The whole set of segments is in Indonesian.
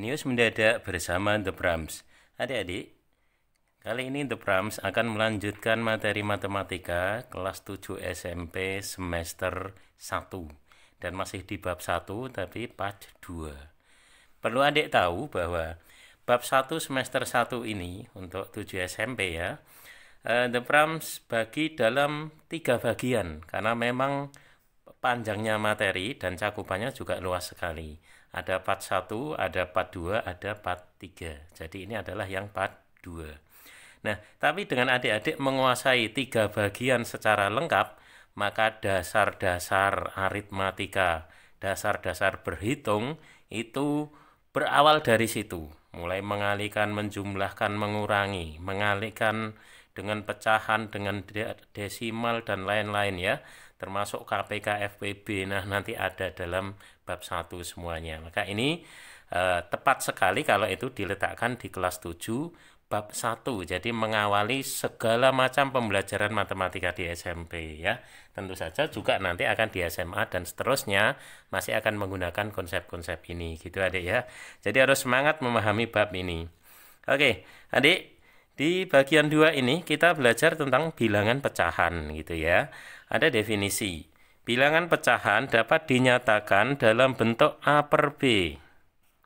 Jenius mendadak bersama The Brahms. Adik-adik, kali ini The Brahms akan melanjutkan materi matematika kelas 7 SMP semester 1. Dan masih di bab 1 tapi part 2. Perlu adik tahu bahwa bab 1 semester 1 ini untuk 7 SMP ya, The Brahms bagi dalam 3 bagian karena memang panjangnya materi dan cakupannya juga luas sekali. Ada part 1, ada part 2, ada part 3. Jadi ini adalah yang part 2. Nah, tapi dengan adik-adik menguasai 3 bagian secara lengkap, maka dasar-dasar aritmatika, dasar-dasar berhitung itu berawal dari situ. Mulai mengalihkan, menjumlahkan, mengurangi, mengalihkan dengan pecahan, dengan desimal, dan lain-lain ya. Termasuk KPK, FPB, nah nanti ada dalam bab 1 semuanya. Maka ini tepat sekali kalau itu diletakkan di kelas 7 bab 1. Jadi mengawali segala macam pembelajaran matematika di SMP ya. Tentu saja juga nanti akan di SMA dan seterusnya masih akan menggunakan konsep-konsep ini gitu adik ya. Jadi harus semangat memahami bab ini. Oke, adik, di bagian 2 ini kita belajar tentang bilangan pecahan gitu ya. Ada definisi. Bilangan pecahan dapat dinyatakan dalam bentuk A per B.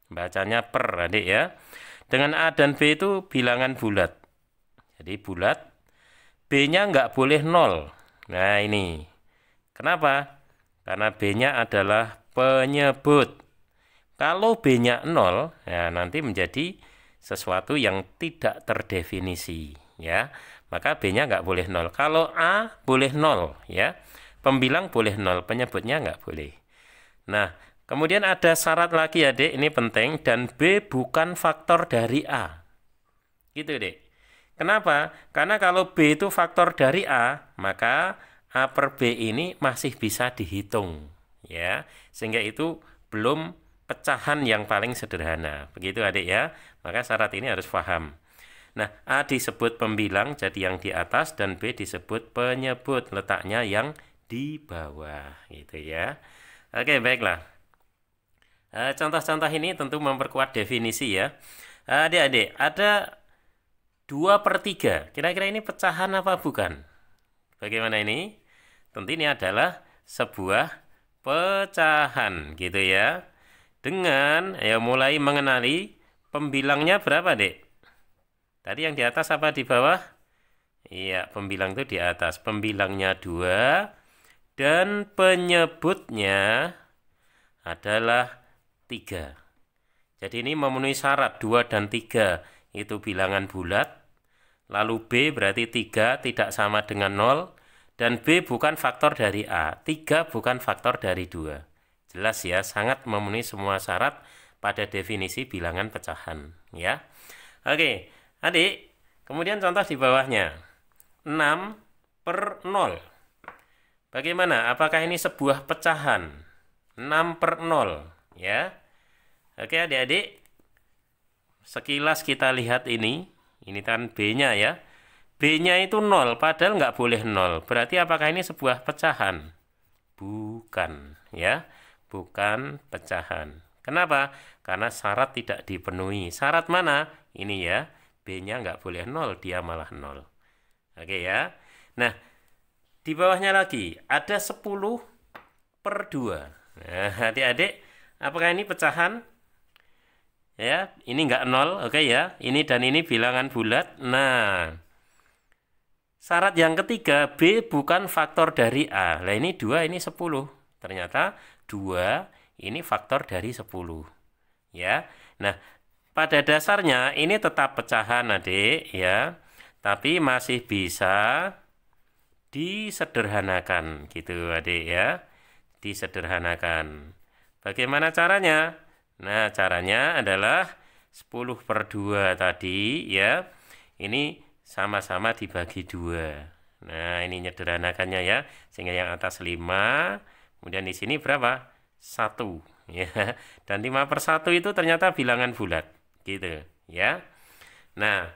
Bacanya per adik ya. Dengan A dan B itu bilangan bulat. Jadi bulat. B-nya nggak boleh 0. Nah ini. Kenapa? Karena B-nya adalah penyebut. Kalau B-nya 0, ya nanti menjadi sesuatu yang tidak terdefinisi. Ya, maka B-nya nggak boleh 0. Kalau A boleh 0. Ya, pembilang boleh 0. Penyebutnya nggak boleh. Nah, kemudian ada syarat lagi adik, ini penting, dan B bukan faktor dari A. Gitu dek. Kenapa? Karena kalau B itu faktor dari A, maka A per B ini masih bisa dihitung. Ya, sehingga itu belum pecahan yang paling sederhana. Begitu adik ya. Maka syarat ini harus paham. Nah, A disebut pembilang, jadi yang di atas, dan B disebut penyebut, letaknya yang di bawah. Gitu ya. Oke, baiklah. Contoh-contoh ini tentu memperkuat definisi ya. Adik-adik, ada 2/3. Kira-kira ini pecahan apa bukan? Bagaimana ini? Tentu ini adalah sebuah pecahan gitu ya. Dengan ya mulai mengenali pembilangnya berapa, Dek? Tadi yang di atas apa di bawah? Iya, pembilang itu di atas. Pembilangnya 2 dan penyebutnya adalah 3. Jadi ini memenuhi syarat 2 dan 3 itu bilangan bulat. Lalu B berarti 3 tidak sama dengan 0. Dan B bukan faktor dari A. 3 bukan faktor dari 2. Jelas ya, sangat memenuhi semua syarat pada definisi bilangan pecahan. Ya. Oke, adik, kemudian contoh di bawahnya. 6/0. Bagaimana? Apakah ini sebuah pecahan? 6/0. Ya. Oke adik-adik, sekilas kita lihat ini kan B-nya ya. B-nya itu 0, padahal nggak boleh 0. Berarti apakah ini sebuah pecahan? Bukan, ya. Bukan pecahan. Kenapa? Karena syarat tidak dipenuhi. Syarat mana? Ini ya, B-nya nggak boleh 0, dia malah 0. Oke ya. Nah, di bawahnya lagi, ada 10/2. Nah, adik-adik, apakah ini pecahan? Ya, ini nggak 0, oke ya. Ini dan ini bilangan bulat. Nah, syarat yang ketiga, B bukan faktor dari A. Nah, ini 2, ini 10. Ternyata 2, ini faktor dari 10. Ya, nah, pada dasarnya ini tetap pecahan adik ya. Tapi masih bisa disederhanakan gitu adik ya. Disederhanakan. Bagaimana caranya? Nah, caranya adalah 10/2 tadi ya. Ini sama-sama dibagi 2. Nah, ini nyederhanakannya ya. Sehingga yang atas 5, kemudian di sini berapa? 1 ya. Dan 5/1 itu ternyata bilangan bulat gitu ya. Nah,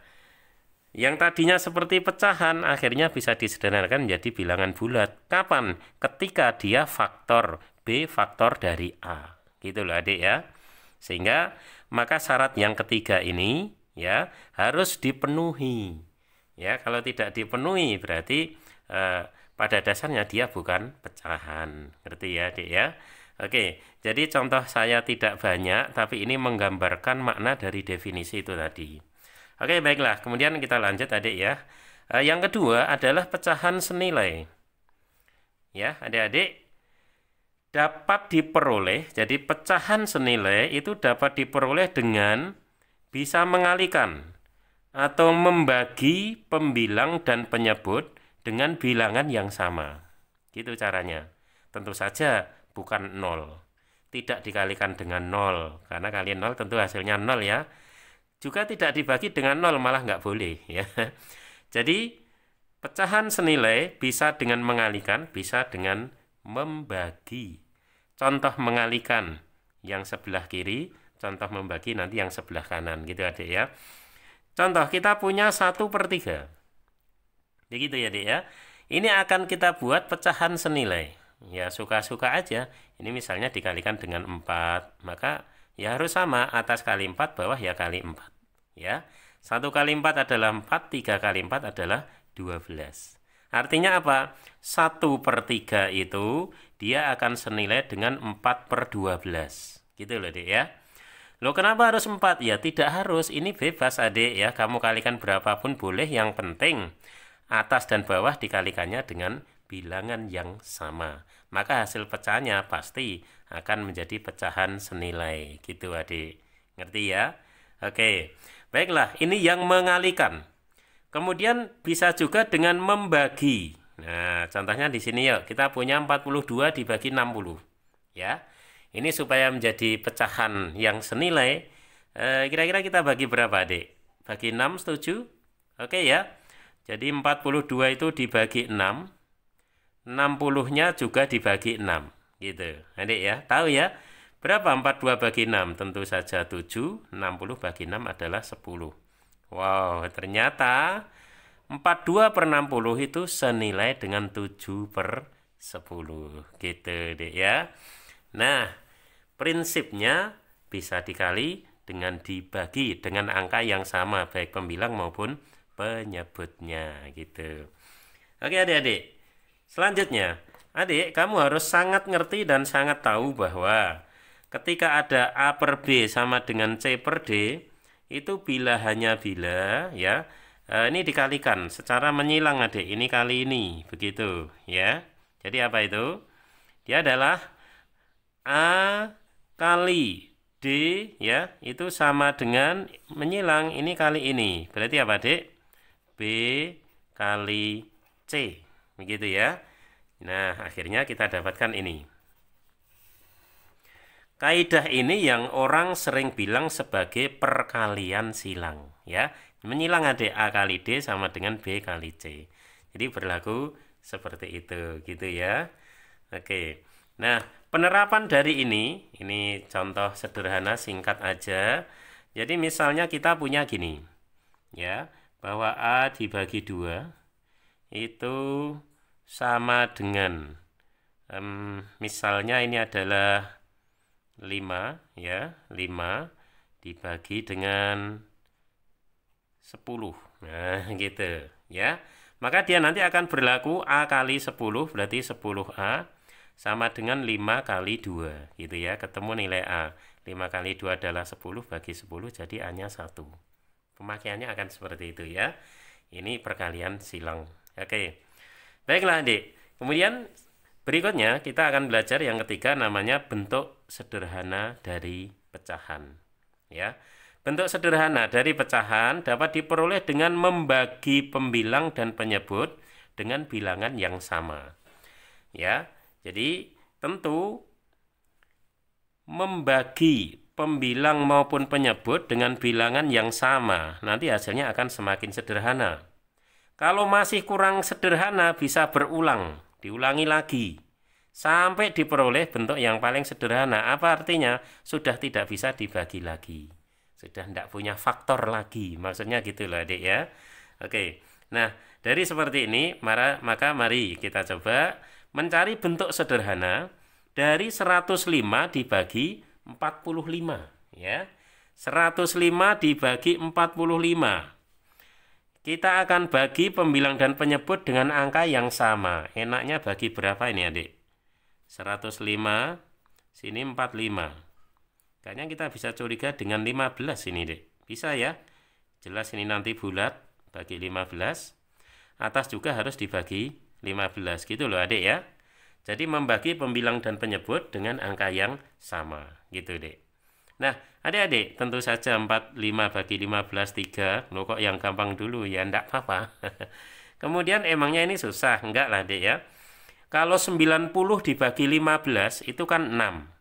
yang tadinya seperti pecahan akhirnya bisa disederhanakan menjadi bilangan bulat. Kapan? Ketika dia faktor B faktor dari A. Gitu loh adik ya. Sehingga maka syarat yang ketiga ini ya harus dipenuhi. Ya, kalau tidak dipenuhi berarti pada dasarnya dia bukan pecahan. Ngerti ya, Adik ya? Oke, jadi contoh saya tidak banyak, tapi ini menggambarkan makna dari definisi itu tadi. Oke, baiklah. Kemudian kita lanjut, Adik ya. Yang kedua adalah pecahan senilai. Ya, Adik-adik, dapat diperoleh, jadi pecahan senilai itu dapat diperoleh dengan bisa mengalihkan atau membagi pembilang dan penyebut dengan bilangan yang sama. Gitu caranya. Tentu saja bukan 0. Tidak dikalikan dengan 0. Karena kalian 0 tentu hasilnya 0 ya. Juga tidak dibagi dengan 0, malah nggak boleh ya. Jadi pecahan senilai bisa dengan mengalihkan, bisa dengan membagi. Contoh mengalihkan yang sebelah kiri, contoh membagi nanti yang sebelah kanan. Gitu Adik ya. Contoh, kita punya 1/3. Begitu ya, Dik ya. Ini akan kita buat pecahan senilai. Ya, suka-suka aja. Ini misalnya dikalikan dengan 4. Maka ya harus sama. Atas kali 4, bawah ya kali 4. Ya. 1 kali 4 adalah 4. 3 kali 4 adalah 12. Artinya apa? 1/3 itu dia akan senilai dengan 4/12. Gitu loh, Dik ya. Loh, kenapa harus 4? Ya tidak harus, ini bebas Adik ya, kamu kalikan berapapun boleh, yang penting atas dan bawah dikalikannya dengan bilangan yang sama. Maka hasil pecahannya pasti akan menjadi pecahan senilai. Gitu Adik, ngerti ya? Oke, baiklah, ini yang mengalihkan. Kemudian bisa juga dengan membagi. Nah, contohnya di sini yuk, kita punya 42 dibagi 60. Ya. Ini supaya menjadi pecahan yang senilai, kira-kira kita bagi berapa, Adik? Bagi 6, setuju? Oke ya. Jadi 42 itu dibagi 6, 60-nya juga dibagi 6. Gitu, Adik ya. Tahu ya? Berapa 42 bagi 6? Tentu saja 7, 60 bagi 6 adalah 10. Wow, ternyata 42/60 itu senilai dengan 7/10. Gitu, Adik ya. Nah, prinsipnya bisa dikali dengan dibagi dengan angka yang sama, baik pembilang maupun penyebutnya, gitu. Oke Adik-adik, selanjutnya, Adik, kamu harus sangat ngerti dan sangat tahu bahwa ketika ada A per B sama dengan C per D, itu bila hanya bila, ya, ini dikalikan secara menyilang, Adik, ini kali ini, begitu, ya. Jadi apa itu? Dia adalah A kali D, ya, itu sama dengan menyilang ini kali ini. Berarti apa, Dek? B kali C. Begitu ya. Nah, akhirnya kita dapatkan ini. Kaidah ini yang orang sering bilang sebagai perkalian silang, ya. Menyilang, Adik, A kali D sama dengan B kali C. Jadi berlaku seperti itu, gitu ya. Oke. Nah, penerapan dari ini contoh sederhana singkat aja. Jadi misalnya kita punya gini, ya, bahwa A dibagi 2 itu sama dengan, misalnya ini adalah 5, ya, 5 dibagi dengan 10. Nah, gitu, ya. Maka dia nanti akan berlaku A kali 10, berarti 10A. Sama dengan 5 kali 2, gitu ya, ketemu nilai A. 5 kali 2 adalah 10, bagi 10, jadi A-nya 1. Pemakaiannya akan seperti itu ya. Ini perkalian silang. Oke. Baiklah, Adik. Kemudian berikutnya kita akan belajar yang ketiga, namanya bentuk sederhana dari pecahan. Ya. Bentuk sederhana dari pecahan dapat diperoleh dengan membagi pembilang dan penyebut dengan bilangan yang sama. Ya. Jadi tentu membagi pembilang maupun penyebut dengan bilangan yang sama, nanti hasilnya akan semakin sederhana. Kalau masih kurang sederhana, bisa berulang, diulangi lagi, sampai diperoleh bentuk yang paling sederhana. Apa artinya? Sudah tidak bisa dibagi lagi. Sudah tidak punya faktor lagi. Maksudnya gitu loh, Adik ya. Oke. Nah, dari seperti ini, maka mari kita coba mencari bentuk sederhana dari 105 dibagi 45, ya. 105 dibagi 45. Kita akan bagi pembilang dan penyebut dengan angka yang sama. Enaknya bagi berapa ini adik? 105, sini 45. Kayaknya kita bisa curiga dengan 15 ini dek. Bisa ya? Jelas ini nanti bulat, bagi 15. Atas juga harus dibagi 15. Gitu loh adik ya. Jadi membagi pembilang dan penyebut dengan angka yang sama. Gitu dek. Nah, adik-adik, tentu saja 45 bagi 15, 3. Loh kok yang gampang dulu ya, enggak apa-apa. Kemudian emangnya ini susah? Enggak lah dek ya. Kalau 90 dibagi 15 itu kan 6.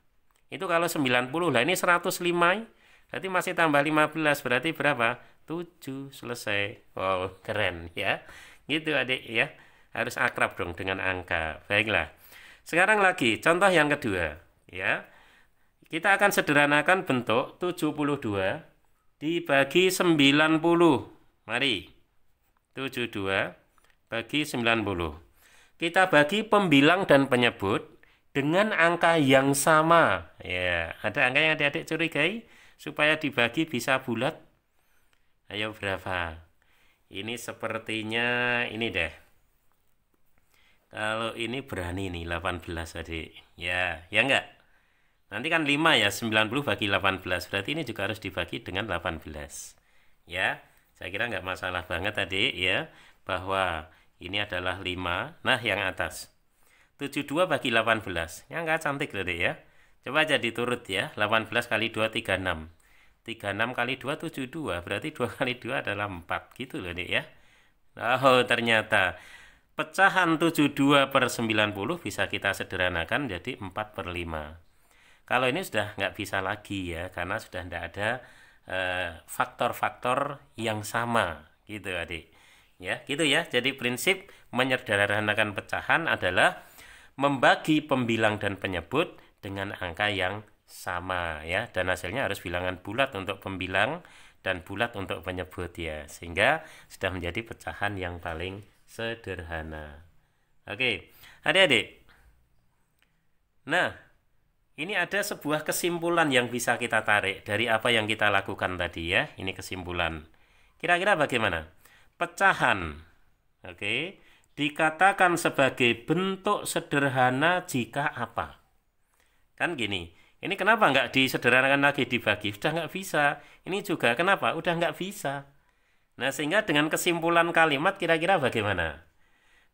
Itu kalau 90 lah, ini 105. Berarti masih tambah 15, berarti berapa? 7, selesai. Wow, keren ya. Gitu adik ya. Harus akrab dong dengan angka. Baiklah. Sekarang lagi, contoh yang kedua ya. Kita akan sederhanakan bentuk 72 dibagi 90. Mari. 72 bagi 90. Kita bagi pembilang dan penyebut dengan angka yang sama. Ya, ada angka yang adik-adik curigai supaya dibagi bisa bulat. Ayo berapa? Ini sepertinya ini deh. Kalau ini berani nih 18 adik. Ya, ya enggak? Nanti kan 5 ya, 90 bagi 18. Berarti ini juga harus dibagi dengan 18. Ya, saya kira nggak masalah banget tadi ya. Bahwa ini adalah 5. Nah, yang atas. 72 bagi 18. Ya nggak cantik loh dek ya. Coba aja diturut ya. 18 kali 2, 36. 36 kali 2, 72. Berarti 2 kali 2 adalah 4. Gitu loh dek ya. Oh, ternyata pecahan 72 per 90 bisa kita sederhanakan jadi 4 per 5. Kalau ini sudah nggak bisa lagi ya, karena sudah tidak ada faktor-faktor yang sama, gitu adik. Ya, gitu ya. Jadi prinsip menyederhanakan pecahan adalah membagi pembilang dan penyebut dengan angka yang sama ya, dan hasilnya harus bilangan bulat untuk pembilang dan bulat untuk penyebut ya, sehingga sudah menjadi pecahan yang paling sederhana. Oke, adik-adik. Nah, ini ada sebuah kesimpulan yang bisa kita tarik dari apa yang kita lakukan tadi ya. Ini kesimpulan. Kira-kira bagaimana? Pecahan, oke, dikatakan sebagai bentuk sederhana jika apa? Kan gini, ini kenapa nggak disederhanakan lagi dibagi? Sudah nggak bisa. Ini juga kenapa? Udah nggak bisa. Nah, sehingga dengan kesimpulan kalimat kira-kira bagaimana?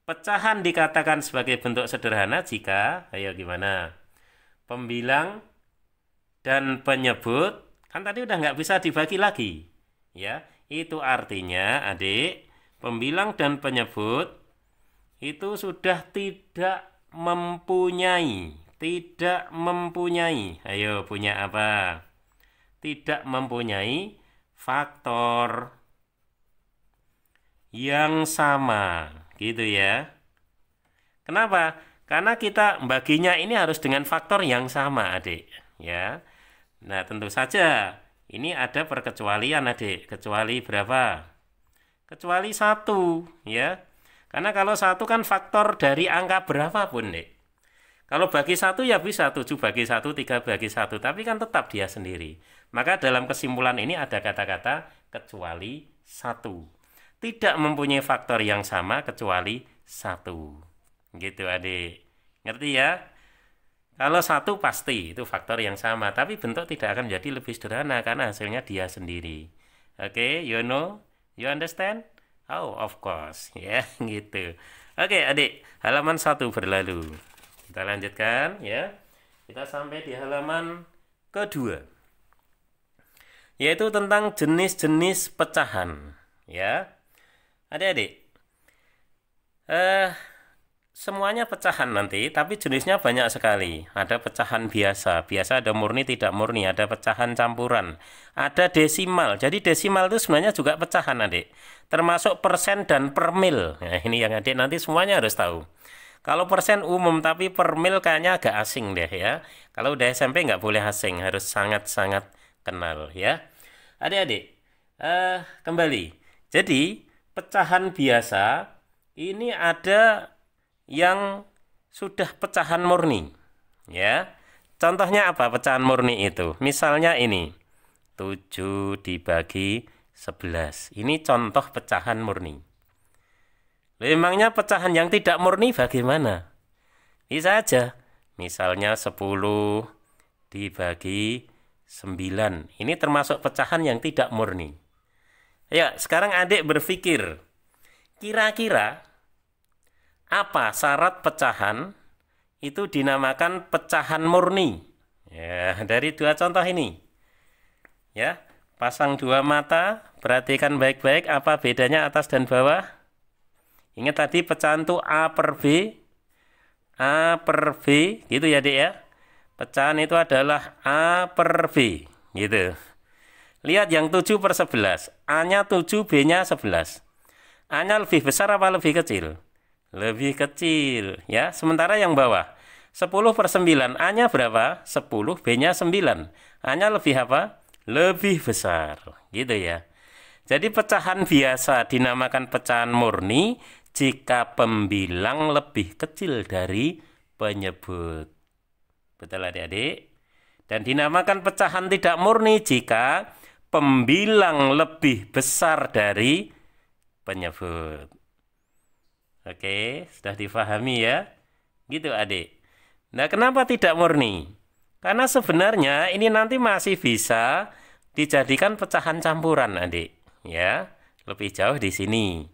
Pecahan dikatakan sebagai bentuk sederhana jika, ayo gimana? Pembilang dan penyebut kan tadi udah nggak bisa dibagi lagi ya, itu artinya adik, pembilang dan penyebut itu sudah tidak mempunyai, ayo punya apa? Tidak mempunyai faktor yang sama gitu ya. Kenapa? Karena kita baginya ini harus dengan faktor yang sama, adik. Ya. Nah, tentu saja ini ada perkecualian, adik. Kecuali berapa? Kecuali 1, ya. Karena kalau 1 kan faktor dari angka berapapun, dek. Kalau bagi 1 ya bisa 7 bagi 1, 3 bagi 1. Tapi kan tetap dia sendiri. Maka dalam kesimpulan ini ada kata-kata kecuali 1. Tidak mempunyai faktor yang sama kecuali 1. Gitu adik, ngerti ya? Kalau 1 pasti itu faktor yang sama, tapi bentuk tidak akan jadi lebih sederhana karena hasilnya dia sendiri. Oke, you know, you understand? Oh, of course, ya gitu. Oke adik, halaman 1 berlalu. Kita lanjutkan ya. Kita sampai di halaman kedua, yaitu tentang jenis-jenis pecahan. Ya, adik-adik. Semuanya pecahan nanti, tapi jenisnya banyak sekali. Ada pecahan biasa, ada murni, tidak murni, ada pecahan campuran, ada desimal. Jadi desimal itu sebenarnya juga pecahan adik, termasuk persen dan per mil. Nah, ini yang adik nanti semuanya harus tahu. Kalau persen umum, tapi per mil kayaknya agak asing deh ya. Kalau udah SMP nggak boleh asing, harus sangat-sangat kenal ya. Adik-adik, kembali. Jadi pecahan biasa ini ada yang sudah pecahan murni ya. Contohnya apa pecahan murni itu? Misalnya ini 7 dibagi 11. Ini contoh pecahan murni. Memangnya pecahan yang tidak murni bagaimana? Bisa aja. Misalnya 10 dibagi 9. Ini termasuk pecahan yang tidak murni. Ya, sekarang adik berpikir, kira-kira apa syarat pecahan itu dinamakan pecahan murni? Ya, dari dua contoh ini. Ya, pasang dua mata, perhatikan baik-baik apa bedanya atas dan bawah. Ingat tadi pecahan itu A per B, gitu ya Dek ya. Pecahan itu adalah A per B, gitu. Lihat yang 7 per 11, A-nya 7, B-nya 11. A-nya lebih besar apa lebih kecil? Lebih kecil, ya. Sementara yang bawah, 10 per 9, A-nya berapa? 10, B-nya 9. A-nya lebih apa? Lebih besar, gitu ya. Jadi pecahan biasa dinamakan pecahan murni jika pembilang lebih kecil dari penyebut. Betul adik-adik? Dan dinamakan pecahan tidak murni jika pembilang lebih besar dari penyebut. Oke, sudah difahami ya? Gitu adik. Nah, kenapa tidak murni? Karena sebenarnya ini nanti masih bisa dijadikan pecahan campuran adik. Ya, lebih jauh di sini.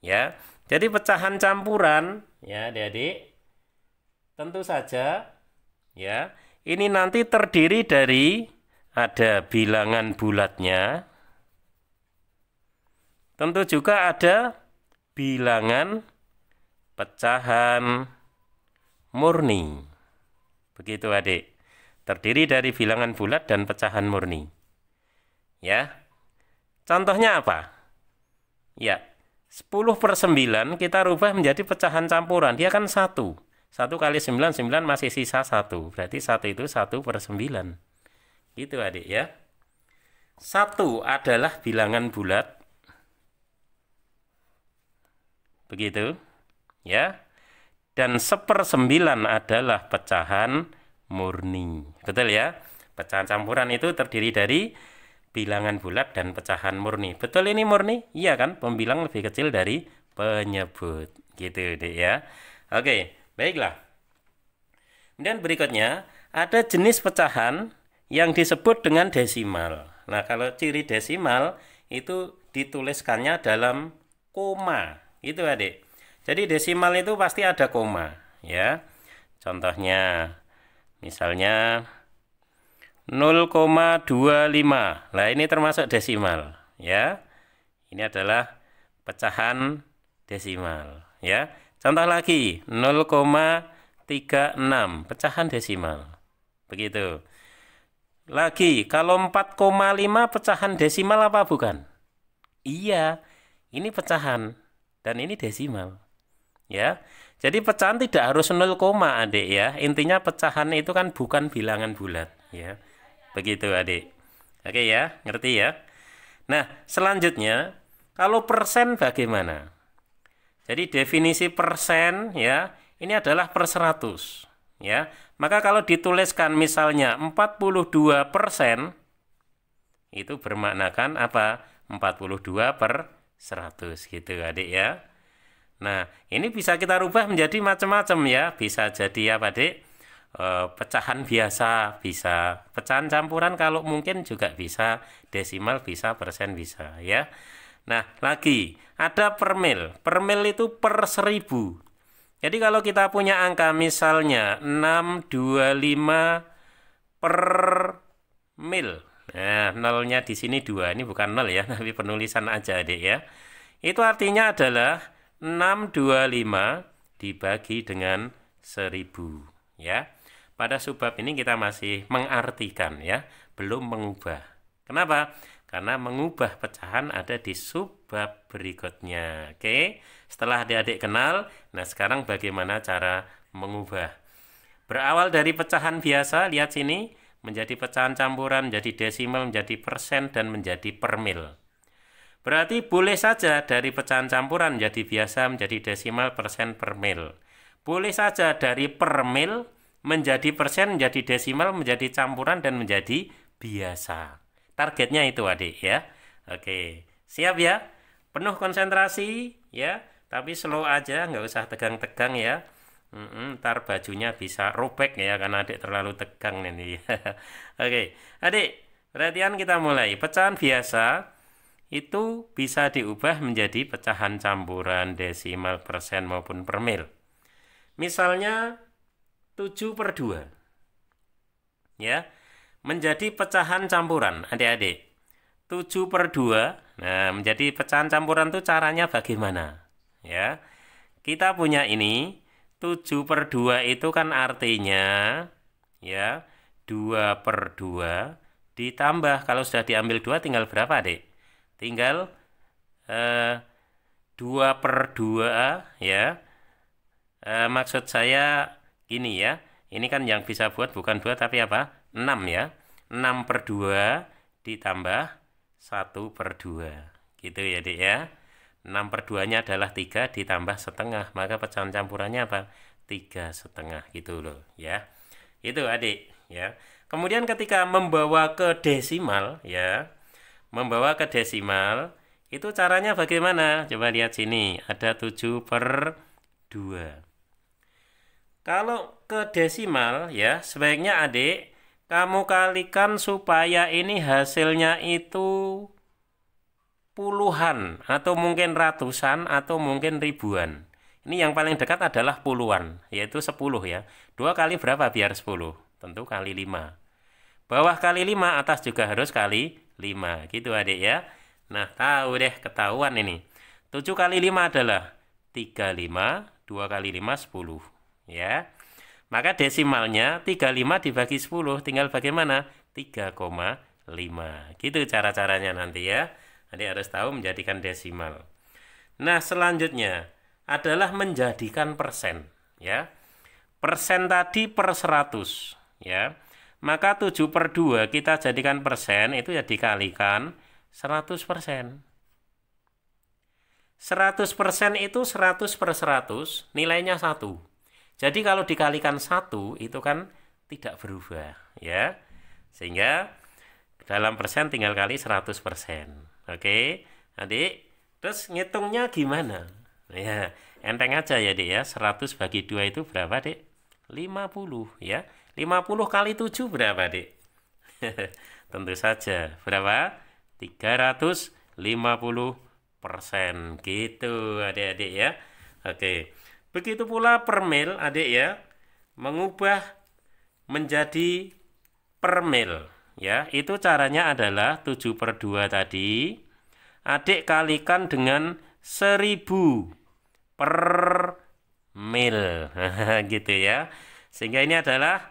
Ya, jadi pecahan campuran ya adik-adik. Tentu saja ya, ini nanti terdiri dari ada bilangan bulatnya, tentu juga ada bilangan pecahan murni. Begitu adik, terdiri dari bilangan bulat dan pecahan murni. Ya, contohnya apa? Ya, 10 per 9 kita rubah menjadi pecahan campuran, dia kan 1. 1 kali 9, 9 masih sisa 1, berarti 1 itu 1 per 9. Gitu adik ya. 1 adalah bilangan bulat. Begitu. Ya. Dan 1/9 adalah pecahan murni. Betul ya? Pecahan campuran itu terdiri dari bilangan bulat dan pecahan murni. Betul ini murni? Iya kan? Pembilang lebih kecil dari penyebut. Gitu dek ya. Oke, baiklah. Kemudian berikutnya ada jenis pecahan yang disebut dengan desimal. Nah, kalau ciri desimal itu dituliskannya dalam koma, itu adik. Jadi desimal itu pasti ada koma, ya. Contohnya, misalnya 0,25. Nah, ini termasuk desimal, ya. Ini adalah pecahan desimal, ya. Contoh lagi, 0,36, pecahan desimal. Begitu. Lagi, kalau 4,5 pecahan desimal apa bukan? Iya, ini pecahan dan ini desimal. Ya. Jadi pecahan tidak harus 0, adik ya. Intinya pecahan itu kan bukan bilangan bulat, ya. Begitu adik. Oke ya, ngerti ya? Nah, selanjutnya kalau persen bagaimana? Jadi definisi persen ya, ini adalah per 100, ya. Maka kalau dituliskan misalnya 42%, itu bermaknakan apa? 42 per 100 gitu adik ya. Nah, ini bisa kita rubah menjadi macam-macam ya. Bisa jadi apa adik? Pecahan biasa, bisa pecahan campuran, kalau mungkin juga bisa desimal, bisa persen, bisa ya. Nah, lagi ada per mil. Per mil itu per 1000. Jadi kalau kita punya angka misalnya 625 per mil. Nah, nolnya di sini 2. Ini bukan nol ya, tapi penulisan aja adik ya. Itu artinya adalah 625 dibagi dengan 1000 ya. Pada subbab ini kita masih mengartikan ya, belum mengubah. Kenapa? Karena mengubah pecahan ada di subbab berikutnya. Oke, setelah adik-adik kenal, nah sekarang bagaimana cara mengubah. Berawal dari pecahan biasa, lihat sini, menjadi pecahan campuran, menjadi desimal, menjadi persen, dan menjadi per mil. Berarti boleh saja dari pecahan campuran menjadi biasa, menjadi desimal, persen, per mil. Boleh saja dari per mil menjadi persen, menjadi desimal, menjadi campuran, dan menjadi biasa. Targetnya itu adik ya. Oke, siap ya? Penuh konsentrasi ya, tapi slow aja, nggak usah tegang-tegang ya. Ntar bajunya bisa robek ya, karena adik terlalu tegang nih. Oke, adik, perhatian kita mulai. Pecahan biasa itu bisa diubah menjadi pecahan campuran, desimal, persen maupun per mil. Misalnya 7/2 ya, menjadi pecahan campuran adik-adik. 7/2, nah menjadi pecahan campuran itu caranya bagaimana ya? Kita punya ini 7/2 itu kan artinya ya 2/2 ditambah, kalau sudah diambil 2 tinggal berapa adik? Tinggal 2/2 ya. Maksud saya gini ya, ini kan yang bisa buat bukan 2 tapi apa? 6 ya. 6/2 ditambah 1/2 gitu ya adik ya. 6/2 nya adalah 3 ditambah setengah, maka pecahan campurannya apa? 3,5 gitu loh ya. Itu adik ya. Kemudian ketika membawa ke desimal ya, membawa ke desimal itu caranya bagaimana? Coba lihat sini, ada 7/2. Kalau ke desimal ya, sebaiknya adik kamu kalikan supaya ini hasilnya itu puluhan atau mungkin ratusan atau mungkin ribuan. Ini yang paling dekat adalah puluhan, yaitu 10 ya. 2 kali berapa biar 10? Tentu kali 5. Bawah kali 5, atas juga harus kali 5. Gitu adik ya. Nah, tahu deh, ketahuan ini. 7 kali 5 adalah 35, 2 kali 5, 10. Ya, maka desimalnya 35 dibagi 10 tinggal bagaimana? 3,5. Gitu cara-caranya nanti ya. Nanti harus tahu menjadikan desimal. Nah, selanjutnya adalah menjadikan persen ya. Persen tadi per 100 ya. Maka 7/2 kita jadikan persen, itu ya dikalikan 100%. 100% itu 100/100, nilainya 1. Jadi kalau dikalikan 1 itu kan tidak berubah ya. Sehingga dalam persen tinggal kali 100%. Oke, adik. Terus ngitungnya gimana? Ya, enteng aja ya adik ya. 100 bagi 2 itu berapa adik? 50 ya. 50 kali 7 berapa adik? Tentu saja. Berapa? 350% gitu adik-adik ya. Oke. Begitu pula per mil adik ya, mengubah menjadi per mil ya. Itu caranya adalah 7/2 tadi adik kalikan dengan 1000 per mil gitu ya. Sehingga ini adalah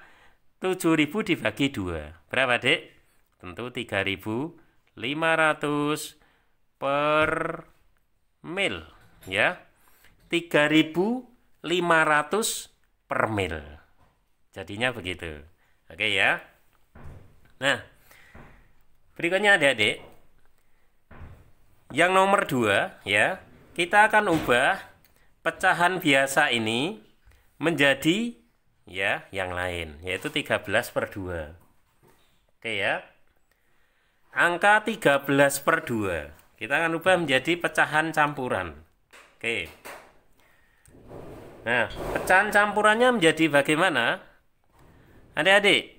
7.000 dibagi 2. Berapa adik? Tentu 3.500 per mil ya. 3.500 per mil. Jadinya begitu. Oke ya. Nah, berikutnya adik-adik. Yang nomor 2 ya, kita akan ubah pecahan biasa ini menjadi ya yang lain, yaitu 13/2. Oke ya. Angka 13/2 kita akan ubah menjadi pecahan campuran. Oke. Nah, pecahan campurannya menjadi bagaimana? Adik-adik,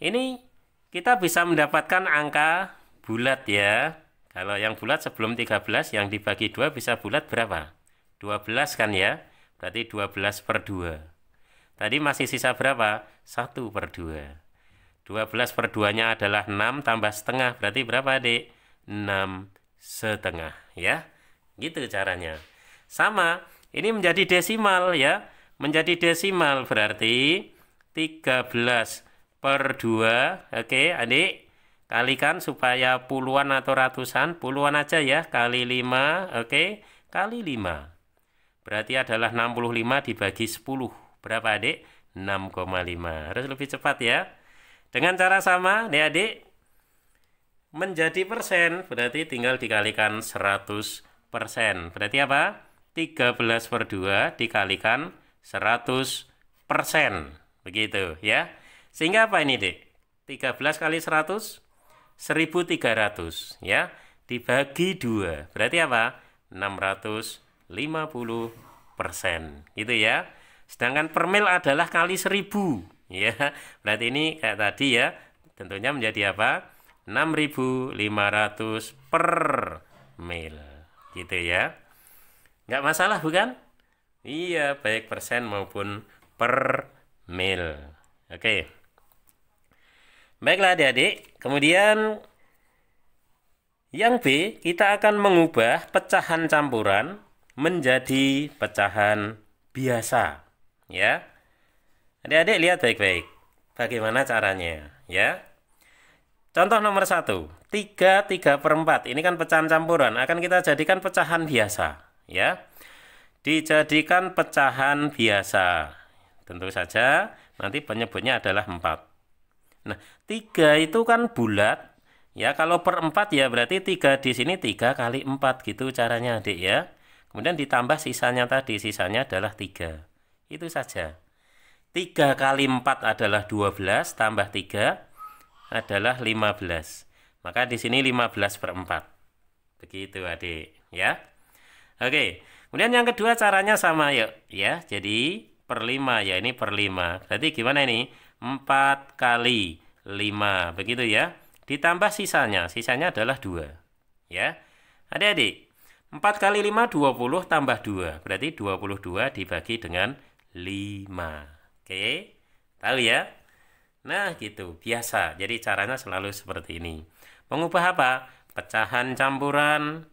ini kita bisa mendapatkan angka bulat ya. Kalau yang bulat sebelum 13, yang dibagi 2 bisa bulat berapa? 12 kan ya? Berarti 12/2. Tadi masih sisa berapa? 1/2. 12/2-nya adalah 6 tambah setengah. Berarti berapa adik? 6,5 ya. Gitu caranya. Sama, ini menjadi desimal ya. Menjadi desimal berarti 13/2. Oke adik, kalikan supaya puluhan atau ratusan. Puluhan aja ya, kali 5. Oke, kali 5. Berarti adalah 65 dibagi 10. Berapa adik? 6,5. Harus lebih cepat ya. Dengan cara sama, adik, menjadi persen. Berarti tinggal dikalikan 100%. Berarti apa? 13/2 dikalikan 100%. Begitu ya. Sehingga apa ini, Dek? 13 kali 100 1.300 ya. Dibagi 2. Berarti apa? 650%. Gitu ya. Sedangkan per mil adalah kali 1000 ya. Berarti ini kayak tadi ya. Tentunya menjadi apa? 6.500 per mil. Gitu ya. Nggak masalah bukan? Iya, baik persen maupun per mil. Oke. Baiklah adik-adik. Kemudian yang B, kita akan mengubah pecahan campuran menjadi pecahan biasa. Ya. Adik-adik lihat baik-baik. Bagaimana caranya? Ya. Contoh nomor 1. 3/4. Ini kan pecahan campuran. Akan kita jadikan pecahan biasa. Ya. Dijadikan pecahan biasa. Tentu saja nanti penyebutnya adalah 4. Nah, 3 itu kan bulat. Ya, kalau per 4 ya berarti 3 di sini 3 kali 4 gitu caranya adik ya. Kemudian ditambah sisanya tadi, sisanya adalah 3. Itu saja. 3 kali 4 adalah 12, tambah 3 adalah 15. Maka di sini 15/4. Begitu adik ya. Oke, kemudian yang kedua caranya sama yuk ya. Jadi per 5 ya, ini per 5. Berarti gimana ini? 4 kali 5, begitu ya. Ditambah sisanya adalah 2. Ya. Adik-adik, 4 kali 5 20 tambah 2. Berarti 22 dibagi dengan 5. Oke, tahu ya? Nah, gitu, biasa. Jadi caranya selalu seperti ini. Mengubah apa? Pecahan campuran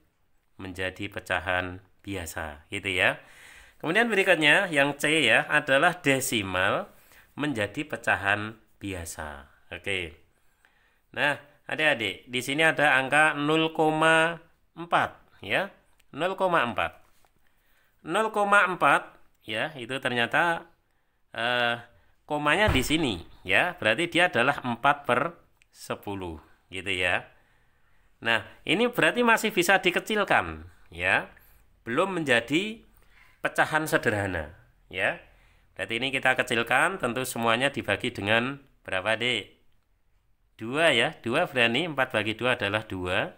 menjadi pecahan biasa, gitu ya. Kemudian berikutnya, yang C ya, adalah desimal menjadi pecahan biasa. Oke. Nah, adik-adik, di sini ada angka 0,4 ya. 0,4. 0,4 ya, itu ternyata komanya di sini ya. Berarti dia adalah 4/10 gitu ya. Nah, ini berarti masih bisa dikecilkan ya. Belum menjadi pecahan sederhana ya. Berarti ini kita kecilkan, tentu semuanya dibagi dengan berapa, Dek? 2 ya, 2 berani, 4 bagi 2 adalah 2,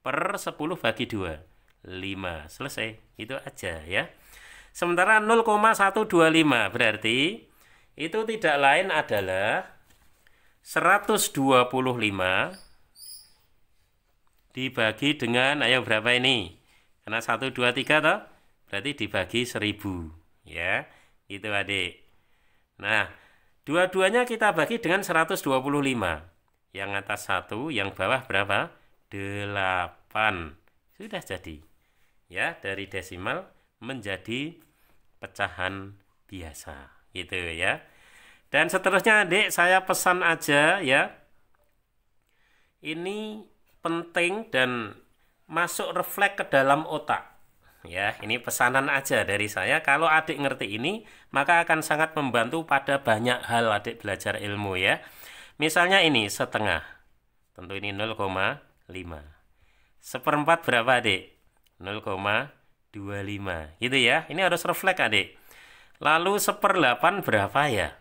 per 10 bagi 2, 5, selesai, itu aja ya. Sementara 0,125 berarti itu tidak lain adalah 125 dibagi dengan, ayo berapa ini? Karena 1, 2, 3 toh, berarti dibagi 1000 ya, itu adik. Nah, dua-duanya kita bagi dengan 125. Yang atas 1, yang bawah berapa? 8. Sudah jadi. Ya, dari desimal menjadi pecahan biasa. Gitu ya. Dan seterusnya adik, saya pesan aja ya. Ini penting dan masuk refleks ke dalam otak. Ya, ini pesanan aja dari saya. Kalau adik ngerti ini, maka akan sangat membantu pada banyak hal adik belajar ilmu ya. Misalnya ini setengah, tentu ini 0,5. 1/4 berapa adik? 0,25 gitu ya. Ini harus refleks adik. Lalu 1/8 berapa ya?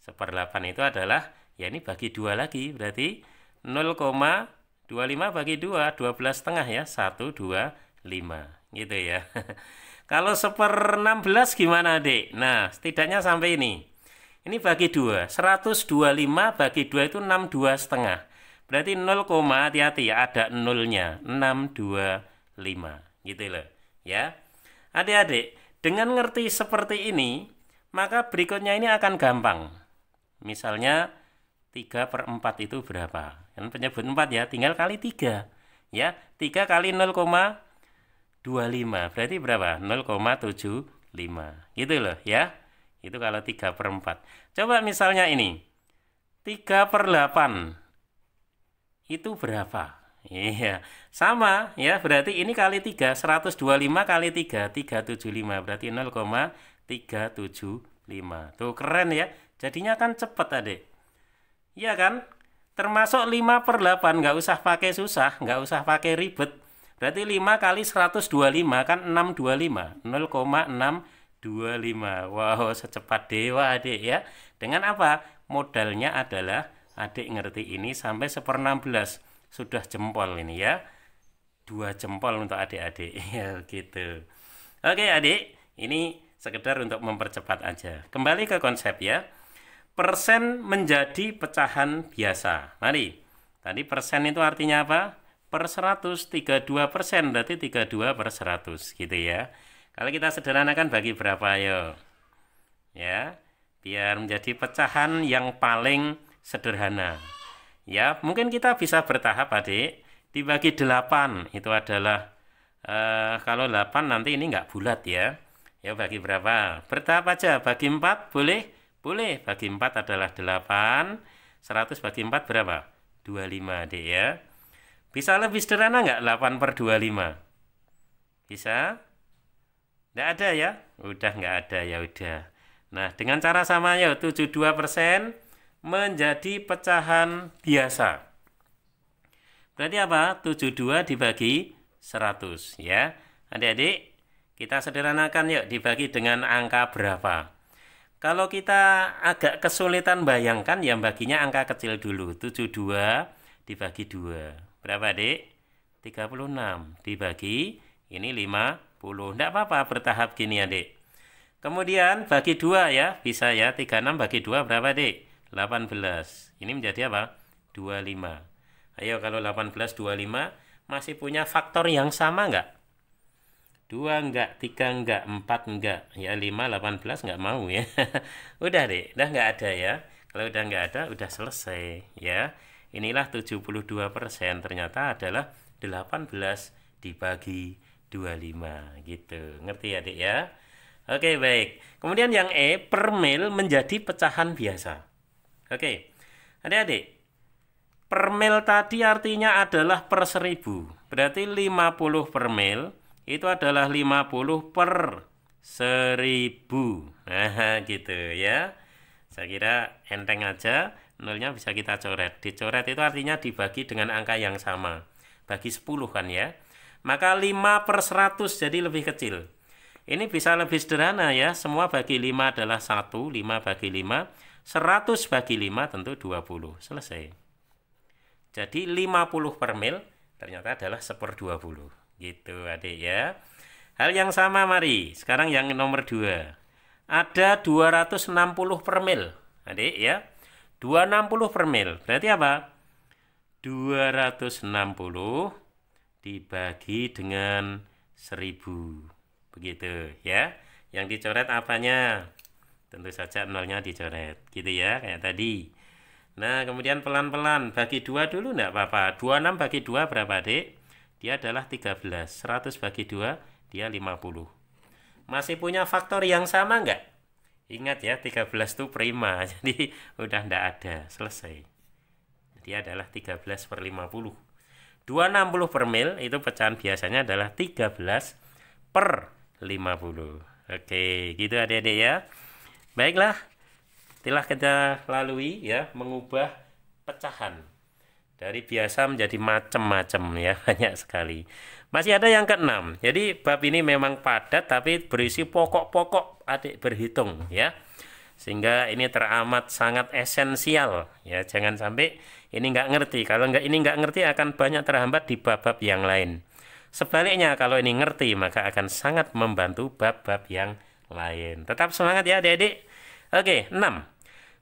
1/8 itu adalah, ya ini bagi 2 lagi, berarti 0,25 bagi 2, 12,5 ya, 125 gitu ya. Kalau 1/16 gimana adik? Nah, setidaknya sampai ini. Ini bagi 2, 125 bagi 2 itu 62,5. Berarti 0, hati-hati ya, ada nolnya, 625 gitu loh ya. Adik-adik, dengan ngerti seperti ini, maka berikutnya ini akan gampang. Misalnya 3/4 itu berapa? Kan penyebut 4 ya, tinggal kali 3 ya. 3 kali 0,25 berarti berapa? 0,75 gitu loh ya. Itu kalau 3/4. Coba misalnya ini 3/8 itu berapa? Iya, sama ya, berarti ini kali 3, 125 kali 3, 375, berarti 0,375. Tuh keren ya, jadinya kan cepet adik. Iya kan? Termasuk 5/8, nggak usah pakai susah, nggak usah pakai ribet. Berarti 5 kali 125 kan 625, 0,625. Wow, secepat dewa adik ya. Dengan apa? Modalnya adalah adik ngerti ini sampai 1/16 sudah jempol ini ya. 2 jempol untuk adik-adik ya gitu. Oke adik, ini sekedar untuk mempercepat aja. Kembali ke konsep ya. Persen menjadi pecahan biasa. Mari. Tadi persen itu artinya apa? Per 100, 32%, berarti 32/100 gitu ya. Kalau kita sederhanakan bagi berapa ayo? Ya, biar menjadi pecahan yang paling sederhana. Ya, mungkin kita bisa bertahap adik. Dibagi 8 itu adalah kalau 8 nanti ini nggak bulat ya. Ya bagi berapa? Bertahap aja. Bagi 4 boleh? Boleh. Bagi 4 adalah 8. 100 bagi 4 berapa? 25 adik ya. Bisa lebih sederhana nggak 8/25? Bisa? Nggak ada ya? Udah nggak ada ya udah. Nah dengan cara sama ya 72% menjadi pecahan biasa. Berarti apa? 72 dibagi 100 ya. Adik-adik, kita sederhanakan yuk dibagi dengan angka berapa. Kalau kita agak kesulitan bayangkan ya baginya angka kecil dulu. 72 dibagi 2. Berapa adik? 36 dibagi ini 50. Tidak apa-apa bertahap gini adik. Kemudian bagi 2 ya. Bisa ya. 36 bagi 2 berapa adik? 18. Ini menjadi apa? 25. Ayo kalau 18, 25 masih punya faktor yang sama enggak? 2 enggak, 3 enggak, 4 enggak. Ya 5, 18 enggak mau ya. Udah deh, udah enggak ada ya. Kalau udah enggak ada, udah selesai ya. Inilah 72% ternyata adalah 18 dibagi 25 gitu. Ngerti ya adik ya? Oke baik. Kemudian yang E, per mil menjadi pecahan biasa. Oke. Adik-adik. Per mil tadi artinya adalah per 1000. Berarti 50 per mil itu adalah 50 per 1000. Nah gitu ya. Saya kira enteng aja. Nolnya bisa kita coret. Dicoret itu artinya dibagi dengan angka yang sama. Bagi 10 kan ya. Maka 5/100 jadi lebih kecil. Ini bisa lebih sederhana ya. Semua bagi 5 adalah 1. 5 bagi 5. 100 bagi 5 tentu 20. Selesai. Jadi 50 per mil ternyata adalah 1/20. Gitu adik ya. Hal yang sama mari. Sekarang yang nomor 2. Ada 260 per mil. Adik ya. 260 per mil. Berarti apa? 260 dibagi dengan 1000. Begitu ya. Yang dicoret apanya? Tentu saja nolnya dicoret. Gitu ya, kayak tadi. Nah, kemudian pelan-pelan. Bagi 2 dulu enggak apa-apa. 26 bagi 2 berapa, Dek? Dia adalah 13. 100 bagi 2, dia 50. Masih punya faktor yang sama enggak? Ingat ya, 13 itu prima. Jadi, udah enggak ada. Selesai. Dia adalah 13/50. 260 per mil, itu pecahan biasanya adalah 13/50. Oke, gitu adik-adik ya. Baiklah, telah kita lalui ya, mengubah pecahan. Dari biasa menjadi macam-macam ya, banyak sekali. Masih ada yang keenam. Jadi bab ini memang padat tapi berisi pokok-pokok adik berhitung ya. Sehingga ini teramat sangat esensial ya. Jangan sampai ini nggak ngerti. Kalau ini nggak ngerti akan banyak terhambat di bab-bab yang lain. Sebaliknya kalau ini ngerti maka akan sangat membantu bab-bab yang lain. Tetap semangat ya adik-adik. Oke, 6.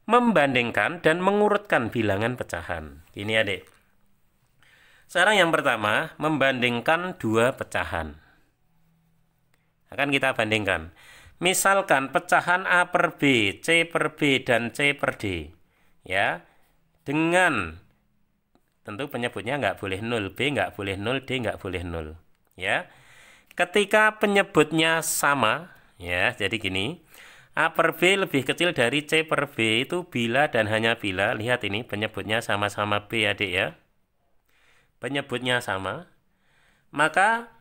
Membandingkan dan mengurutkan bilangan pecahan. Ini adik. Sekarang yang pertama, membandingkan dua pecahan. Akan kita bandingkan. Misalkan pecahan A per B, C per B, dan C per D. Ya, dengan tentu penyebutnya nggak boleh 0, B nggak boleh 0, D nggak boleh 0. Ya, ketika penyebutnya sama, ya, jadi gini. A per B lebih kecil dari C per B itu bila dan hanya bila, lihat ini penyebutnya sama-sama B adik ya. Penyebutnya sama, maka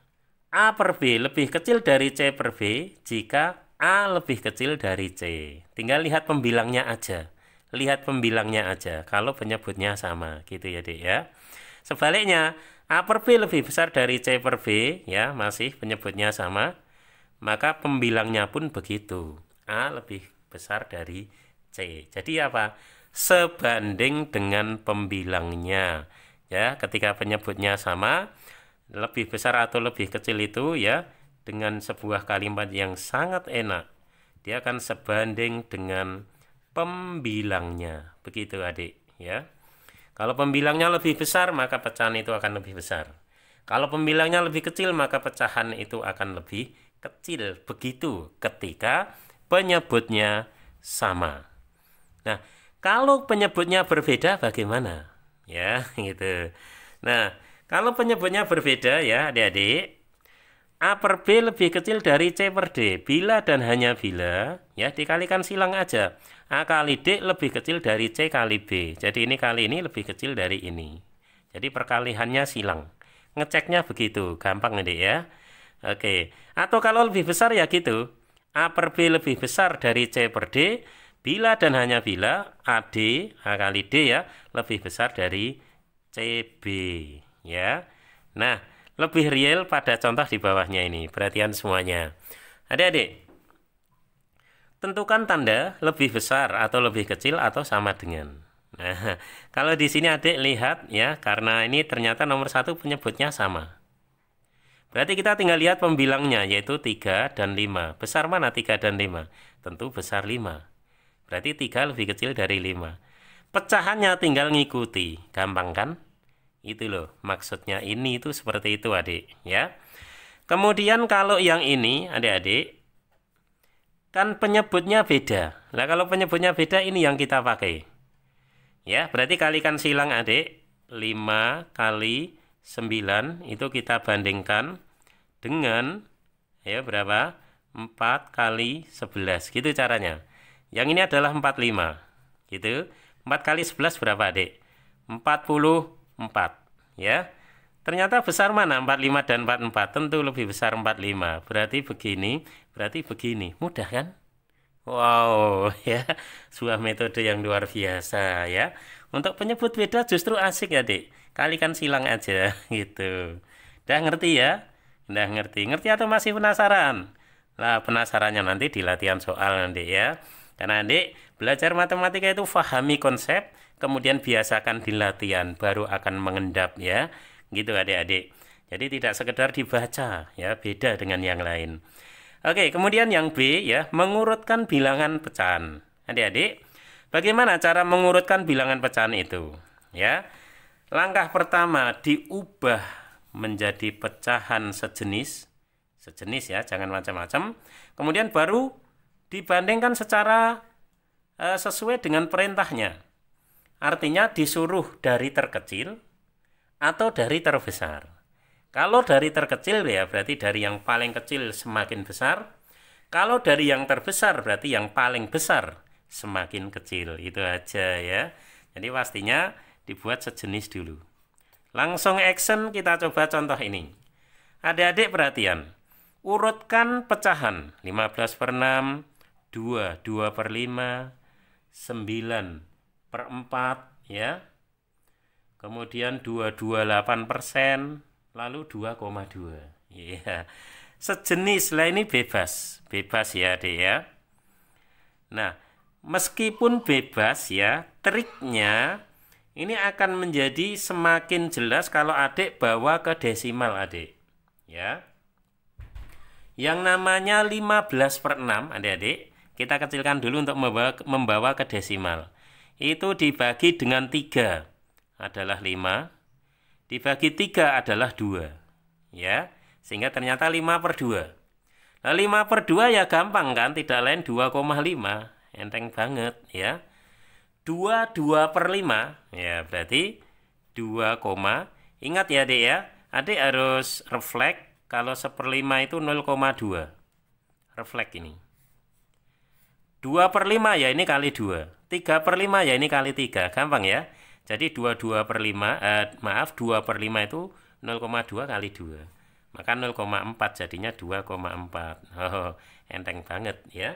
A per B lebih kecil dari C per B jika A lebih kecil dari C. Tinggal lihat pembilangnya aja. Lihat pembilangnya aja kalau penyebutnya sama gitu ya adik ya. Sebaliknya A per B lebih besar dari C per B ya, masih penyebutnya sama, maka pembilangnya pun begitu. A lebih besar dari C. Jadi apa? sebanding dengan pembilangnya. Ya, ketika penyebutnya sama, lebih besar atau lebih kecil itu ya, dengan sebuah kalimat yang sangat enak, dia akan sebanding dengan pembilangnya. Begitu adik ya. Kalau pembilangnya lebih besar, maka pecahan itu akan lebih besar. Kalau pembilangnya lebih kecil, maka pecahan itu akan lebih kecil. Begitu ketika penyebutnya sama. Nah, kalau penyebutnya berbeda bagaimana? Ya, gitu. Nah, kalau penyebutnya berbeda ya adik-adik, A per B lebih kecil dari C per D. Bila dan hanya bila, ya dikalikan silang aja. A kali D lebih kecil dari C kali B. Jadi ini kali ini lebih kecil dari ini. Jadi perkaliannya silang. Ngeceknya begitu, gampang adik ya. Oke, atau kalau lebih besar ya gitu. A per B lebih besar dari C per D. Bila dan hanya bila AD, A kali D ya, lebih besar dari CB. Ya. Nah, lebih real pada contoh di bawahnya ini. Perhatian semuanya. Adik-adik, tentukan tanda lebih besar atau lebih kecil atau sama dengan. Nah, kalau di sini adik lihat ya, karena ini ternyata nomor 1 penyebutnya sama. Berarti kita tinggal lihat pembilangnya, yaitu 3 dan 5. Besar mana 3 dan 5? Tentu besar 5. Berarti 3 lebih kecil dari 5. Pecahannya tinggal ngikuti. Gampang kan? Itu loh, maksudnya ini itu seperti itu adik. Ya. Kemudian kalau yang ini adik-adik, kan penyebutnya beda. Nah kalau penyebutnya beda ini yang kita pakai. Ya, berarti kalikan silang adik. 5 kali 9 itu kita bandingkan dengan ya berapa? 4 kali 11. Gitu caranya. Yang ini adalah 45. Gitu. 4 kali 11 berapa adik? 44. Ya. Ternyata besar mana 45 dan 44? Tentu lebih besar 45. Berarti begini. Mudah kan? Wow, ya. Sebuah metode yang luar biasa ya. Untuk penyebut beda justru asik ya, Dik. Kalikan silang aja gitu. Udah ngerti ya? Udah ngerti. Ngerti atau masih penasaran? Lah, penasarannya nanti di latihan soal nanti ya. Karena adik belajar matematika itu pahami konsep, kemudian biasakan di latihan, baru akan mengendap ya. Gitu adik-adik. Jadi tidak sekedar dibaca ya, beda dengan yang lain. Oke, kemudian yang B ya, mengurutkan bilangan pecahan. Adik-adik, bagaimana cara mengurutkan bilangan pecahan itu? Ya. Langkah pertama, diubah menjadi pecahan sejenis ya, jangan macam-macam. Kemudian baru dibandingkan secara sesuai dengan perintahnya. Artinya disuruh dari terkecil atau dari terbesar. Kalau dari terkecil ya berarti dari yang paling kecil semakin besar. Kalau dari yang terbesar berarti yang paling besar semakin kecil. Itu aja ya. Jadi pastinya dibuat sejenis dulu. Langsung action, kita coba contoh ini. Adik-adik perhatian. Urutkan pecahan 15 per 6, 2 per 5, 9 per 4 ya. Kemudian 228%, lalu 2,2. Ya. Sejenis lah, ini bebas ya adik ya. Nah, meskipun bebas ya, triknya ini akan menjadi semakin jelas kalau adik bawa ke desimal adik. Ya. Yang namanya 15 per 6 adik-adik, kita kecilkan dulu untuk membawa ke desimal. Itu dibagi dengan 3 adalah 5, dibagi 3 adalah 2. Ya, sehingga ternyata 5 per 2. Nah, 5 per 2 ya gampang kan, tidak lain 2,5. Enteng banget ya. 2 per 5, ya berarti 2, ingat ya adik ya, adik harus refleks. Kalau 1/5 itu 0,2. Refleks ini. 2 per 5 ya ini kali 2. 3 per 5 ya ini kali 3. Gampang ya. Jadi 2 per 5 itu 0,2 kali 2. Maka 0,4 jadinya 2,4. Oh, enteng banget ya.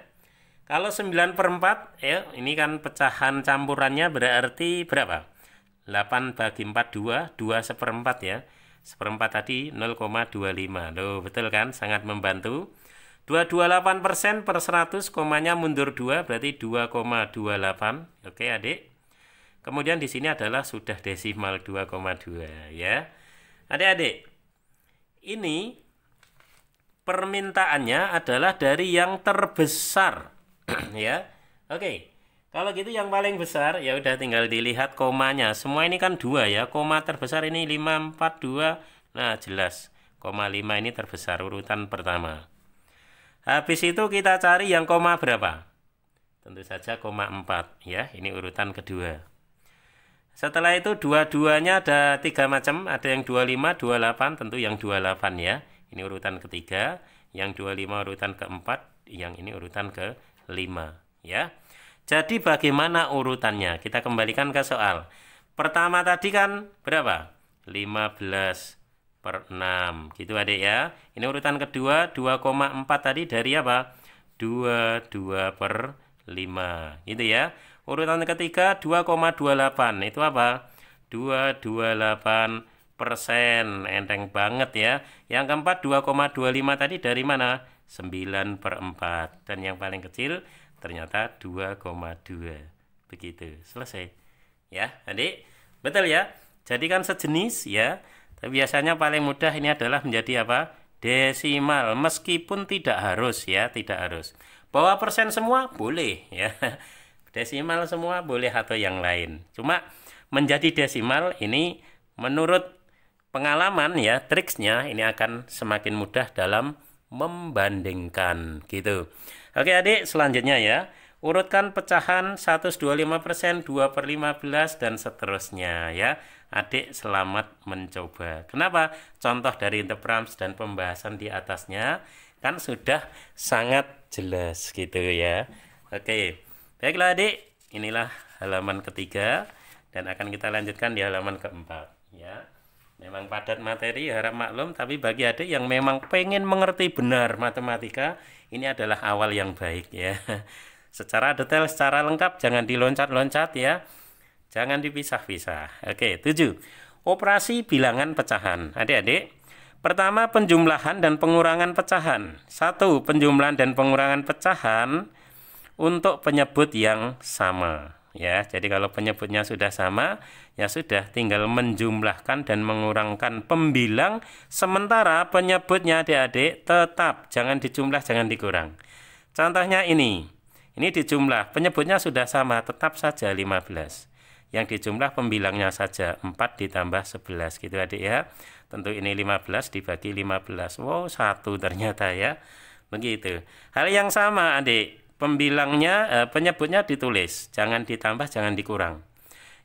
Kalau 9 per 4 ya, ini kan pecahan campurannya berarti berapa? 8 bagi 4 2 1/4 ya. 1/4 tadi 0,25. Loh, betul kan? Sangat membantu. 228% per 100, komanya mundur 2 berarti 2,28. Oke, adik. Kemudian di sini adalah sudah desimal 2,2 ya. Adik-adik, ini permintaannya adalah dari yang terbesar ya. Oke. Kalau gitu yang paling besar ya udah tinggal dilihat komanya. Semua ini kan 2 ya. Koma terbesar ini 5, 4, 2. Nah, jelas. Koma 5 ini terbesar urutan pertama. Habis itu kita cari yang koma berapa? Tentu saja koma 4 ya. Ini urutan kedua. Setelah itu dua-duanya ada 3 macam. Ada yang 25, 28, tentu yang 28 ya. Ini urutan ketiga. Yang 25 urutan keempat. Yang ini urutan ke-5 ya. Jadi bagaimana urutannya? Kita kembalikan ke soal. Pertama tadi kan berapa? 15/6. Gitu adik ya. Ini urutan kedua 2,4 tadi dari apa? 22/5. Gitu ya. Urutan ketiga 2,28. Itu apa? 228%. Enteng banget ya. Yang keempat 2,25 tadi dari mana? 9/4. Dan yang paling kecil ternyata 2,2. Begitu. Selesai. Ya, adik. Betul ya? Jadi kan sejenis ya. Tapi biasanya paling mudah ini adalah menjadi apa? Desimal. Meskipun tidak harus ya, tidak harus. Bawa persen semua boleh ya. Desimal semua boleh atau yang lain. Cuma menjadi desimal ini menurut pengalaman ya, triksnya ini akan semakin mudah dalam membandingkan gitu. Oke adik, selanjutnya ya. Urutkan pecahan 125%, 2/15 dan seterusnya ya. Adik selamat mencoba. Kenapa? Contoh dari The Prams dan pembahasan di atasnya kan sudah sangat jelas gitu ya. Oke. Baiklah adik, inilah halaman ketiga dan akan kita lanjutkan di halaman keempat ya. Memang padat materi, harap maklum, tapi bagi adik yang memang pengen mengerti benar matematika, ini adalah awal yang baik ya. Secara detail, secara lengkap, jangan diloncat-loncat ya. Jangan dipisah-pisah. Oke, 7. Operasi bilangan pecahan. Adik-adik, pertama penjumlahan dan pengurangan pecahan. 1. Penjumlahan dan pengurangan pecahan untuk penyebut yang sama. Ya, jadi kalau penyebutnya sudah sama, ya sudah tinggal menjumlahkan dan mengurangkan pembilang, sementara penyebutnya adik-adik tetap jangan dijumlah, jangan dikurang. Contohnya ini dijumlah, penyebutnya sudah sama, tetap saja 15. Yang dijumlah pembilangnya saja 4 ditambah 11 gitu adik ya. Tentu ini 15 dibagi 15. Wow, 1 ternyata ya. Begitu. Hal yang sama adik. Pembilangnya, penyebutnya ditulis, jangan ditambah, jangan dikurang.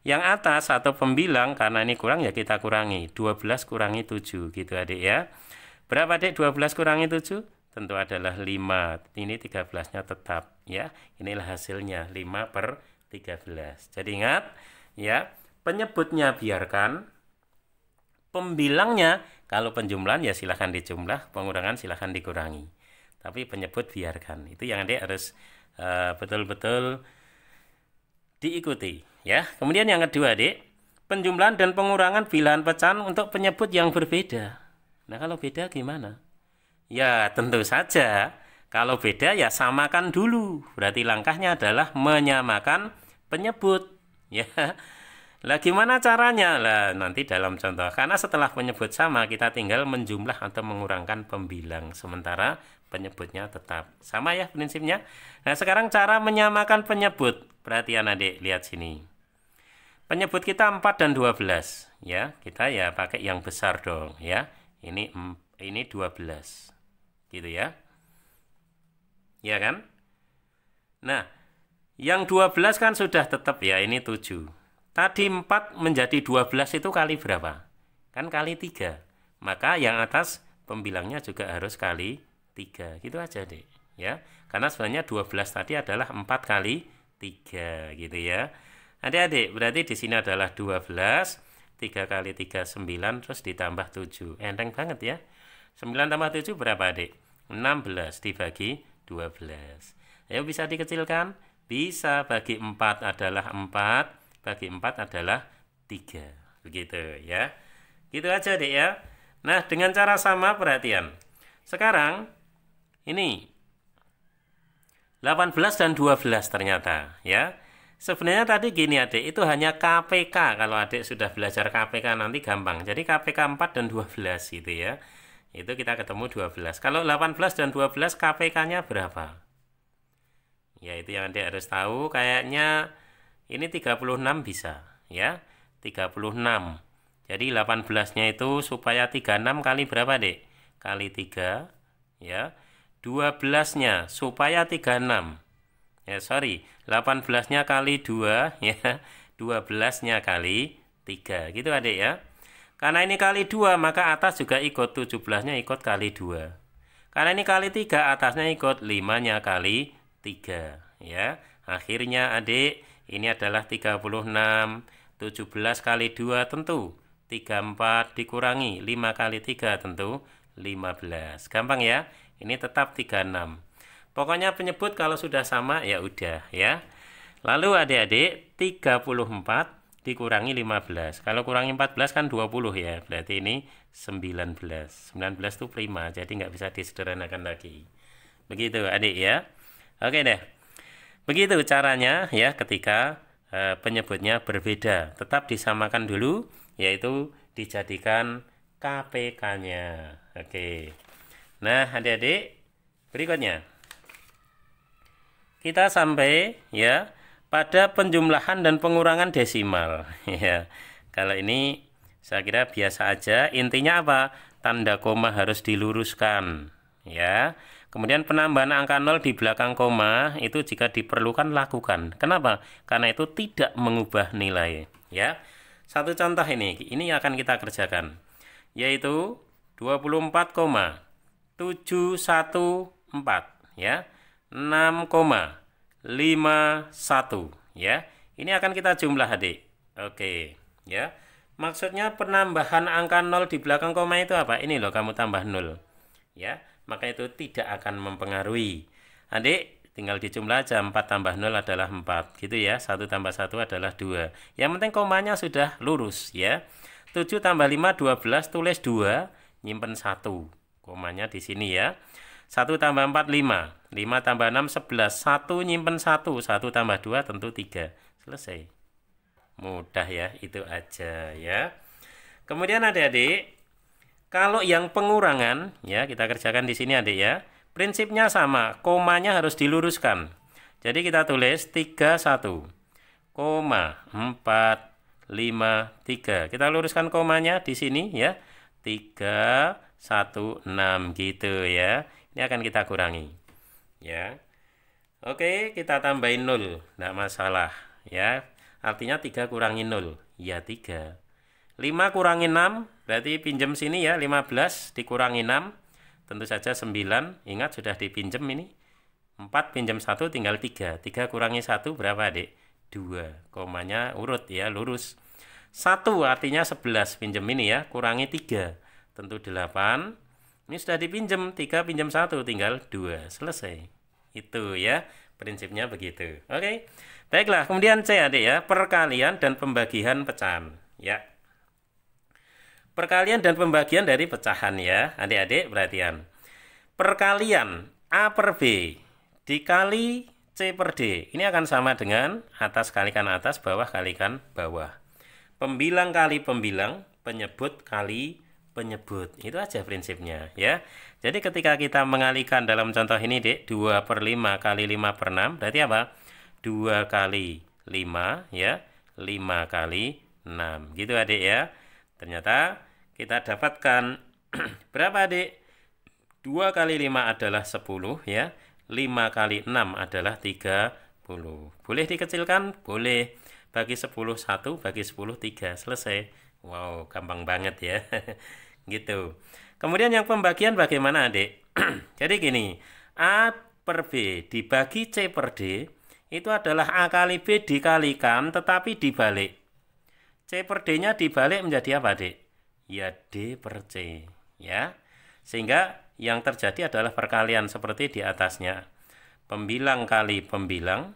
Yang atas atau pembilang, karena ini kurang ya kita kurangi, 12 kurangi 7, gitu adik ya. Berapa adik 12 kurangi 7? Tentu adalah 5, ini 13-nya tetap ya. Inilah hasilnya, 5/13. Jadi ingat ya, penyebutnya biarkan, pembilangnya, kalau penjumlahan ya silahkan dijumlah, pengurangan silahkan dikurangi. Tapi penyebut biarkan. Itu yang adik harus betul-betul diikuti ya. Kemudian yang kedua adik, penjumlahan dan pengurangan bilangan pecahan untuk penyebut yang berbeda. Nah kalau beda gimana? Ya tentu saja kalau beda ya samakan dulu. Berarti langkahnya adalah menyamakan penyebut ya. Lah gimana caranya? Lah nanti dalam contoh, karena setelah penyebut sama kita tinggal menjumlah atau mengurangkan pembilang, sementara penyebutnya tetap sama ya prinsipnya. Nah sekarang cara menyamakan penyebut, perhatian adik, lihat sini. Penyebut kita 4 dan 12 ya, kita ya pakai yang besar dong ya. Ini 12 gitu ya. Ya kan? Nah yang 12 kan sudah tetap ya, ini 7. Tadi 4 menjadi 12 itu kali berapa? Kan kali 3. Maka yang atas pembilangnya juga harus kali 3. Gitu aja deh ya. Karena sebenarnya 12 tadi adalah 4 kali 3 gitu ya. Adik-adik, berarti di sini adalah 12, 3 kali 3 9 terus ditambah 7. Enteng banget ya. 9 tambah 7 berapa adik? 16 dibagi 12. Ayo bisa dikecilkan? Bisa, bagi 4 adalah 4. Bagi 4 adalah 3. Begitu ya. Gitu aja deh ya. Nah dengan cara sama perhatian. Sekarang ini 18 dan 12 ternyata ya. Sebenarnya tadi gini adik, itu hanya KPK. Kalau adik sudah belajar KPK nanti gampang. Jadi KPK 4 dan 12 gitu ya. Itu kita ketemu 12. Kalau 18 dan 12 KPK-nya berapa? Ya itu yang adik harus tahu. Kayaknya ini 36 bisa ya. 36. Jadi 18-nya itu supaya 36 kali berapa dek? Kali 3 ya. 12-nya supaya 36. Ya, sorry, 18-nya kali 2 ya. 12-nya kali 3. Gitu adik ya. Karena ini kali 2 maka atas juga ikut 17-nya ikut kali 2. Karena ini kali 3 atasnya ikut 5-nya kali 3 ya. Akhirnya adik ini adalah 36. 17 kali 2 tentu 34 dikurangi 5 kali 3 tentu 15. Gampang ya. Ini tetap 36. Pokoknya penyebut kalau sudah sama ya udah ya. Lalu adik-adik 34 dikurangi 15. Kalau kurangi 14 kan 20 ya. Berarti ini 19. 19 itu prima. Jadi nggak bisa disederhanakan lagi. Begitu adik ya. Oke deh. Begitu caranya ya ketika penyebutnya berbeda. Tetap disamakan dulu. Yaitu dijadikan KPK-nya. Oke. Nah adik-adik berikutnya. Kita sampai ya pada penjumlahan dan pengurangan desimal ya. Kalau ini saya kira biasa aja. Intinya apa? Tanda koma harus diluruskan ya. Kemudian penambahan angka 0 di belakang koma itu jika diperlukan lakukan. Kenapa? Karena itu tidak mengubah nilai ya. Satu contoh ini akan kita kerjakan yaitu 24,714 ya. 6,51 ya. Ini akan kita jumlah adik. Oke ya. Maksudnya penambahan angka 0 di belakang koma itu apa? Ini loh kamu tambah 0 ya. Maka itu tidak akan mempengaruhi. Adik tinggal dijumlah aja. 4 tambah 0 adalah 4 gitu ya. 1 tambah 1 adalah 2. Yang penting komanya sudah lurus ya. 7 tambah 5 12 tulis 2 nyimpen 1. Komanya di sini ya. 1 tambah 4 5. 5 tambah 6 11. 1 nyimpen 1. 1 tambah 2 tentu 3. Selesai. Mudah ya, itu aja ya. Kemudian adik-adik, kalau yang pengurangan ya kita kerjakan di sini adik ya. Prinsipnya sama, komanya harus diluruskan. Jadi kita tulis 31, 4 5 3. Kita luruskan komanya di sini ya. 3 1 6 gitu ya. Ini akan kita kurangi ya. Oke, kita tambahin 0, enggak masalah ya. Artinya 3 kurangi 0 ya 3. 5 kurangi 6 berarti pinjam sini ya. 15 dikurangi 6 tentu saja 9. Ingat sudah dipinjam ini. 4 pinjam 1 tinggal 3. 3 kurangi 1 berapa adik? 2. Komanya urut ya, lurus. 1 artinya 11 pinjam ini ya. Kurangi 3 tentu 8. Ini sudah dipinjam, 3 pinjam 1 tinggal 2. Selesai. Itu ya, prinsipnya begitu. Oke. Baiklah, kemudian C adik ya, perkalian dan pembagian pecahan ya. Perkalian dan pembagian dari pecahan ya. Adik-adik perhatian. Perkalian A per B dikali C per D. Ini akan sama dengan atas kalikan atas, bawah kalikan bawah. Pembilang kali pembilang, penyebut kali penyebut. Itu aja prinsipnya ya. Jadi ketika kita mengalihkan dalam contoh ini Dek, 2 per 5 kali 5 per 6 berarti apa? 2 kali 5 ya, 5 kali 6 gitu adik ya. Ternyata kita dapatkan berapa adik? 2 kali 5 adalah 10 ya, 5 kali 6 adalah 30. Boleh dikecilkan? Boleh. Bagi 10 1, bagi 10 3. Selesai. Wow, gampang banget ya. Gitu. Kemudian yang pembagian bagaimana adik? Jadi gini, A per B dibagi C per D itu adalah A kali B dikalikan tetapi dibalik. C per D-nya dibalik menjadi apa adik? Ya D per C ya. Sehingga yang terjadi adalah perkalian seperti di atasnya. Pembilang kali pembilang,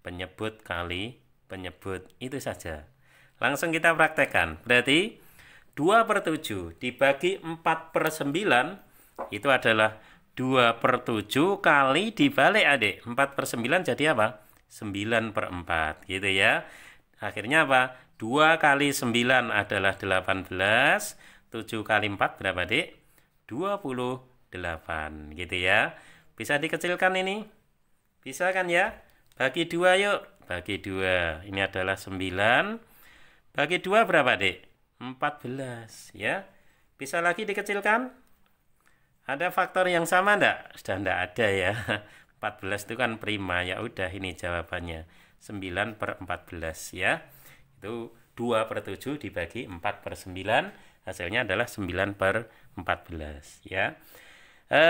penyebut kali penyebut, itu saja. Langsung kita praktekkan. Berarti 2 per 7 dibagi 4 per 9 itu adalah 2 per 7 kali dibalik adik. 4 per 9 jadi apa? 9/4 gitu ya. Akhirnya apa? 2 kali 9 adalah 18. 7 kali 4 berapa, Dik? 28 gitu ya. Bisa dikecilkan ini? Bisa kan ya? Bagi 2 yuk. Bagi 2. Ini adalah 9. Bagi 2 berapa, Dik? 14 ya. Bisa lagi dikecilkan? Ada faktor yang sama enggak? Sudah enggak ada ya. 14 itu kan prima. Ya udah, ini jawabannya. 9/14 ya. Itu 2/7 dibagi 4/9. Hasilnya adalah 9/14 ya.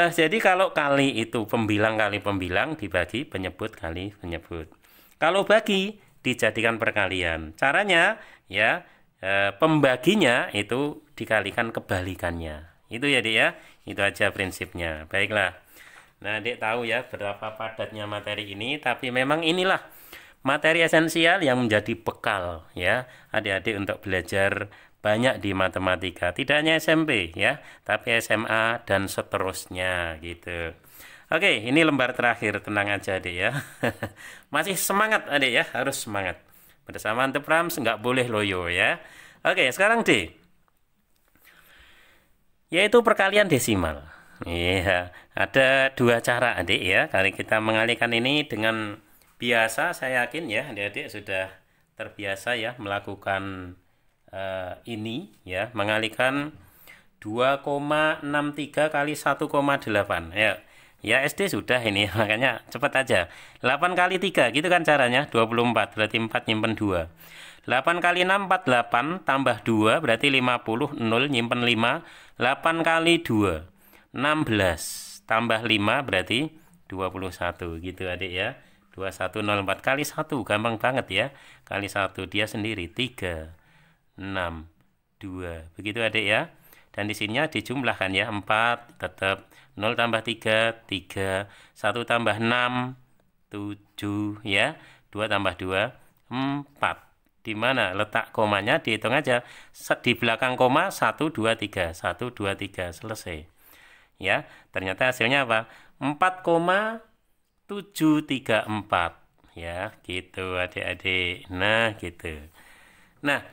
Jadi kalau kali itu pembilang kali pembilang dibagi penyebut kali penyebut. Kalau bagi dijadikan perkalian. Caranya ya, pembaginya itu dikalikan kebalikannya. Itu ya, Dik ya. Itu aja prinsipnya. Baiklah. Nah, Dik tahu ya berapa padatnya materi ini, tapi memang inilah materi esensial yang menjadi bekal ya adik-adik untuk belajar banyak di matematika. Tidak hanya SMP ya, tapi SMA dan seterusnya gitu. Oke, ini lembar terakhir, tenang aja Adik ya. Masih semangat Adik ya, harus semangat. Bersama The Prams nggak boleh loyo ya. Oke, sekarang D. Yaitu perkalian desimal. Iya, ada dua cara Adik ya. Kali kita mengalihkan ini dengan biasa, saya yakin ya adik-adik sudah terbiasa ya melakukan ini ya, mengalihkan 2,63 kali 1,8 ya. Ya SD sudah ini makanya cepat aja. 8 kali 3 gitu kan caranya, 24 berarti 4 nyimpen 2. 8 kali 6 48 tambah 2 berarti 50, 0 nyimpen 5. 8 kali 2 16 tambah 5 berarti 21 gitu adik ya. 2104 kali 1 gampang banget ya. Kali 1 dia sendiri 3 6 2 begitu adik ya. Dan di sininya dijumlahkan ya, 4 tetap 0 tambah 3 3 1 tambah 6 7 ya. 2 tambah 2 4. Di mana letak komanya dihitung aja. Di belakang koma 1 2 3 1 2 3 selesai. Ya, ternyata hasilnya apa? 4,734 ya, gitu adik-adik. Nah, gitu. Nah,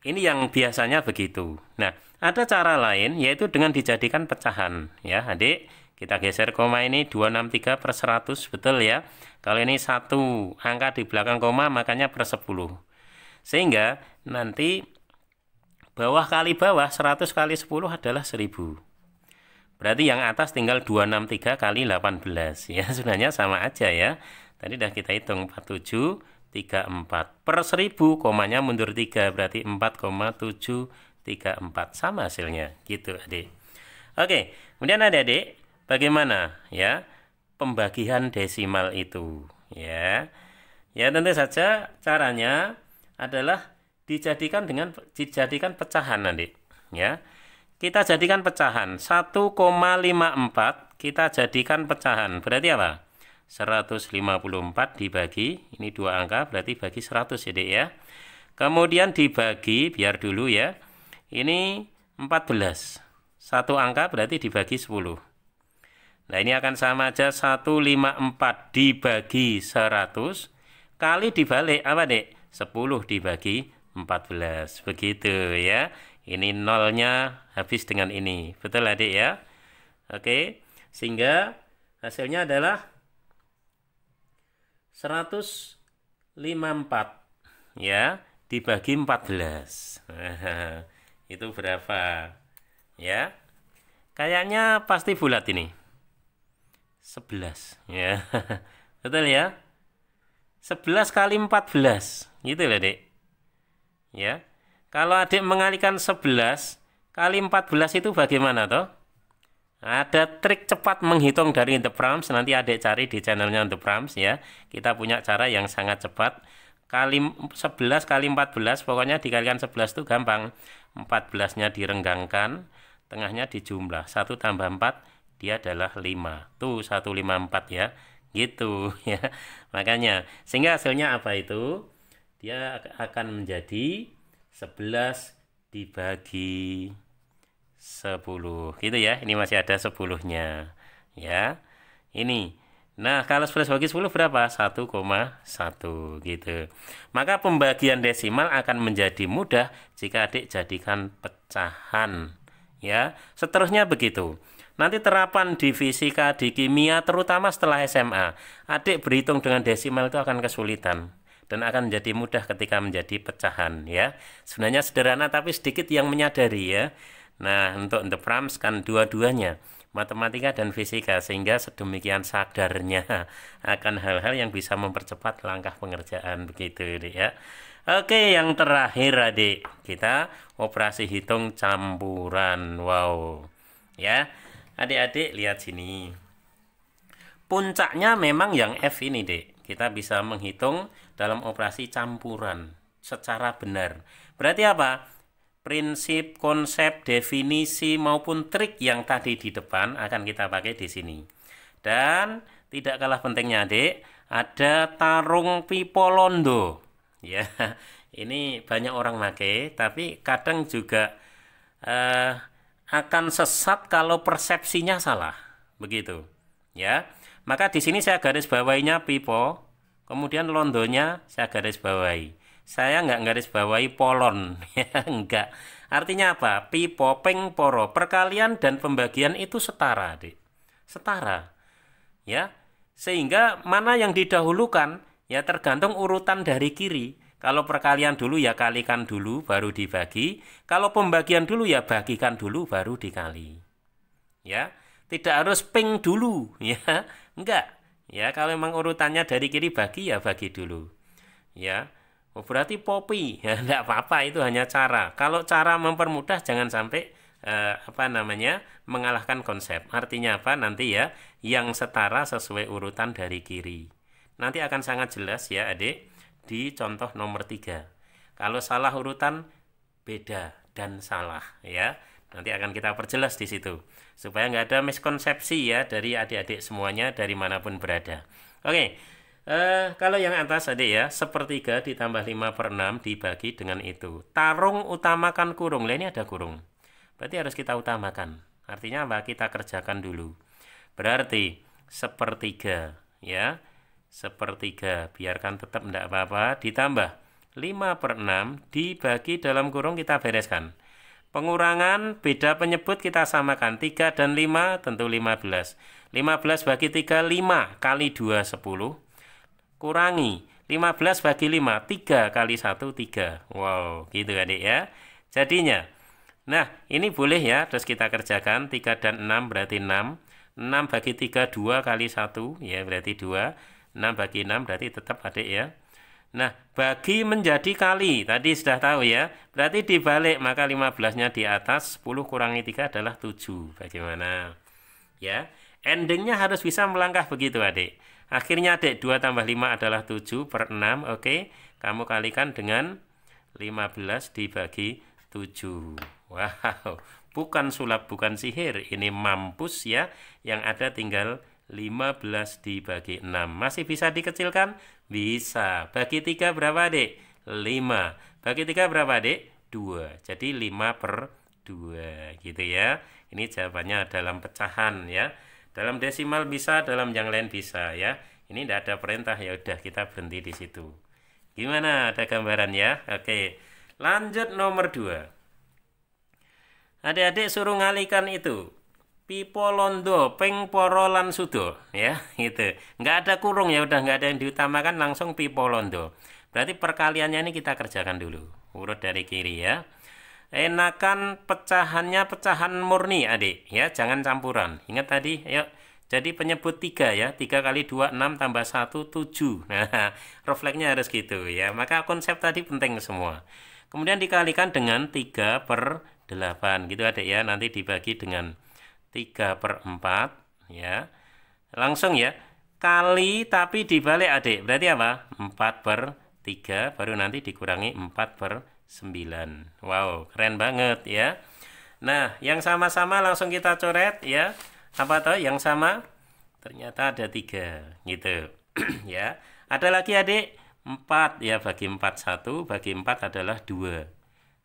ini yang biasanya begitu. Nah, ada cara lain yaitu dengan dijadikan pecahan ya, Adik. Kita geser koma ini 263/100, betul ya. Kalau ini 1 angka di belakang koma makanya per 10. Sehingga nanti bawah kali bawah 100 kali 10 adalah 1000. Berarti yang atas tinggal 263 kali 18 ya, sebenarnya sama aja ya. Tadi udah kita hitung 4734 per 1000, komanya mundur 3 berarti 4,734 sama hasilnya gitu adik. Oke, kemudian adik-adik bagaimana ya pembagian desimal itu ya. Ya tentu saja caranya adalah dijadikan pecahan adik ya. Kita jadikan pecahan 1,54 kita jadikan pecahan. Berarti apa? 154 dibagi, ini dua angka berarti bagi 100 ya Dek ya. Kemudian dibagi, biar dulu ya. Ini 14. Satu angka berarti dibagi 10. Nah, ini akan sama aja 154 dibagi 100 kali dibalik apa Dek? 10 dibagi 14. Begitu ya. Ini nolnya habis dengan ini. Betul adik ya? Oke. Sehingga hasilnya adalah 154 ya dibagi 14. Itu berapa? Ya. Kayaknya pasti bulat ini. 11 ya. Betul ya? 11 kali 14. Gitu loh, Dek. Ya. Kalau adik mengalihkan 11 kali 14 itu bagaimana toh? Ada trik cepat menghitung dari The Prams, nanti adik cari di channelnya The Prams ya. Kita punya cara yang sangat cepat. 11 kali 14, pokoknya dikalikan 11 itu gampang. 14-nya direnggangkan, tengahnya dijumlah. 1 tambah 4, dia adalah 5. Tuh 154 ya. Gitu ya. Makanya, sehingga hasilnya apa itu? Dia akan menjadi 11 dibagi 10 gitu ya. Ini masih ada 10-nya ya. Ini Nah, kalau 11 bagi 10 berapa? 1,1 gitu. Maka pembagian desimal akan menjadi mudah jika adik jadikan pecahan. Ya, seterusnya begitu. Nanti terapan di fisika, di kimia, terutama setelah SMA, adik berhitung dengan desimal itu akan kesulitan dan akan menjadi mudah ketika menjadi pecahan ya. Sebenarnya sederhana tapi sedikit yang menyadari ya. Nah, untuk the Prams kan dua-duanya matematika dan fisika sehingga sedemikian sadarnya akan hal-hal yang bisa mempercepat langkah pengerjaan begitu ya. Oke, yang terakhir adik, kita operasi hitung campuran. Wow. Ya. Adik-adik lihat sini. Puncaknya memang yang F ini, Dek. Kita bisa menghitung dalam operasi campuran secara benar. Berarti apa? Prinsip, konsep, definisi maupun trik yang tadi di depan akan kita pakai di sini. Dan tidak kalah pentingnya, Dek, ada tarung pipolondo. Ya, ini banyak orang pakai, tapi kadang juga akan sesat kalau persepsinya salah. Begitu. Ya. Maka di sini saya garis bawahinya pipo, kemudian londonya saya garis bawahi. Saya nggak garis bawahi polon, ya enggak. Artinya apa? Pipo, peng, poro, perkalian dan pembagian itu setara, Dik. Setara. Ya. Sehingga mana yang didahulukan ya tergantung urutan dari kiri. Kalau perkalian dulu ya kalikan dulu baru dibagi. Kalau pembagian dulu ya bagikan dulu baru dikali. Ya. Tidak harus ping dulu, ya. Enggak. Ya, kalau memang urutannya dari kiri bagi ya bagi dulu. Ya. Oh, berarti popi. Ya, enggak apa-apa, itu hanya cara. Kalau cara mempermudah jangan sampai mengalahkan konsep. Artinya apa? Nanti ya yang setara sesuai urutan dari kiri. Nanti akan sangat jelas ya, Adik, di contoh nomor 3. Kalau salah urutan beda dan salah ya. Nanti akan kita perjelas di situ supaya nggak ada miskonsepsi ya dari adik-adik semuanya dari manapun berada. Oke, kalau yang atas adik ya, sepertiga ditambah 5/6 dibagi dengan itu. Tarung utamakan kurung. Lah ini ada kurung. Berarti harus kita utamakan. Artinya apa? Kita kerjakan dulu. Berarti sepertiga ya. Sepertiga. Biarkan tetap tidak apa-apa. Ditambah 5/6 dibagi dalam kurung kita bereskan. Pengurangan beda penyebut kita samakan. 3 dan 5 tentu 15. 15 bagi 3 5 kali 2 10. Kurangi 15 bagi 5 3 kali 1 3. Wow, gitu adik ya. Jadinya nah, ini boleh ya, terus kita kerjakan 3 dan 6 berarti 6. 6 bagi 3 2 kali 1 ya berarti 2. 6 bagi 6 berarti tetap adik ya. Nah, bagi menjadi kali, tadi sudah tahu ya. Berarti dibalik, maka 15-nya di atas, 10 kurangi 3 adalah 7. Bagaimana? Ya, endingnya harus bisa melangkah begitu adik. Akhirnya adik, 2 tambah 5 adalah 7/6. Oke, kamu kalikan dengan 15 dibagi 7. Wow, bukan sulap, bukan sihir. Ini mampus ya, yang ada tinggal 15 dibagi 6. Masih bisa dikecilkan? Bisa. Bagi 3 berapa, Dek? 5. Bagi 3 berapa, Dek? 2. Jadi 5/2 gitu ya. Ini jawabannya dalam pecahan ya. Dalam desimal bisa, dalam yang lain bisa ya. Ini tidak ada perintah, ya udah kita berhenti di situ. Gimana? Ada gambaran ya? Oke. Lanjut nomor 2. Adik-adik suruh ngalikan itu. Pipolondo, peng poro lan sudo ya gitu. Nggak ada kurung ya, udah nggak ada yang diutamakan, langsung pipolondo. Berarti perkaliannya ini kita kerjakan dulu urut dari kiri ya. Enakan pecahannya pecahan murni adik ya, jangan campuran. Ingat tadi yuk. Jadi penyebut 3 ya, 3 kali 2 6 tambah 1 7. Nah, refleksnya harus gitu ya. Maka konsep tadi penting semua. Kemudian dikalikan dengan 3/8 gitu adik ya. Nanti dibagi dengan 3/4 ya. Langsung ya. Kali tapi dibalik adik. Berarti apa? 4/3 baru nanti dikurangi 4/9. Wow, keren banget ya. Nah, yang sama-sama langsung kita coret ya. Apa toh yang sama? Ternyata ada 3 gitu. Ya. Ada lagi adik 4 ya, bagi 4 1, bagi 4 adalah 2.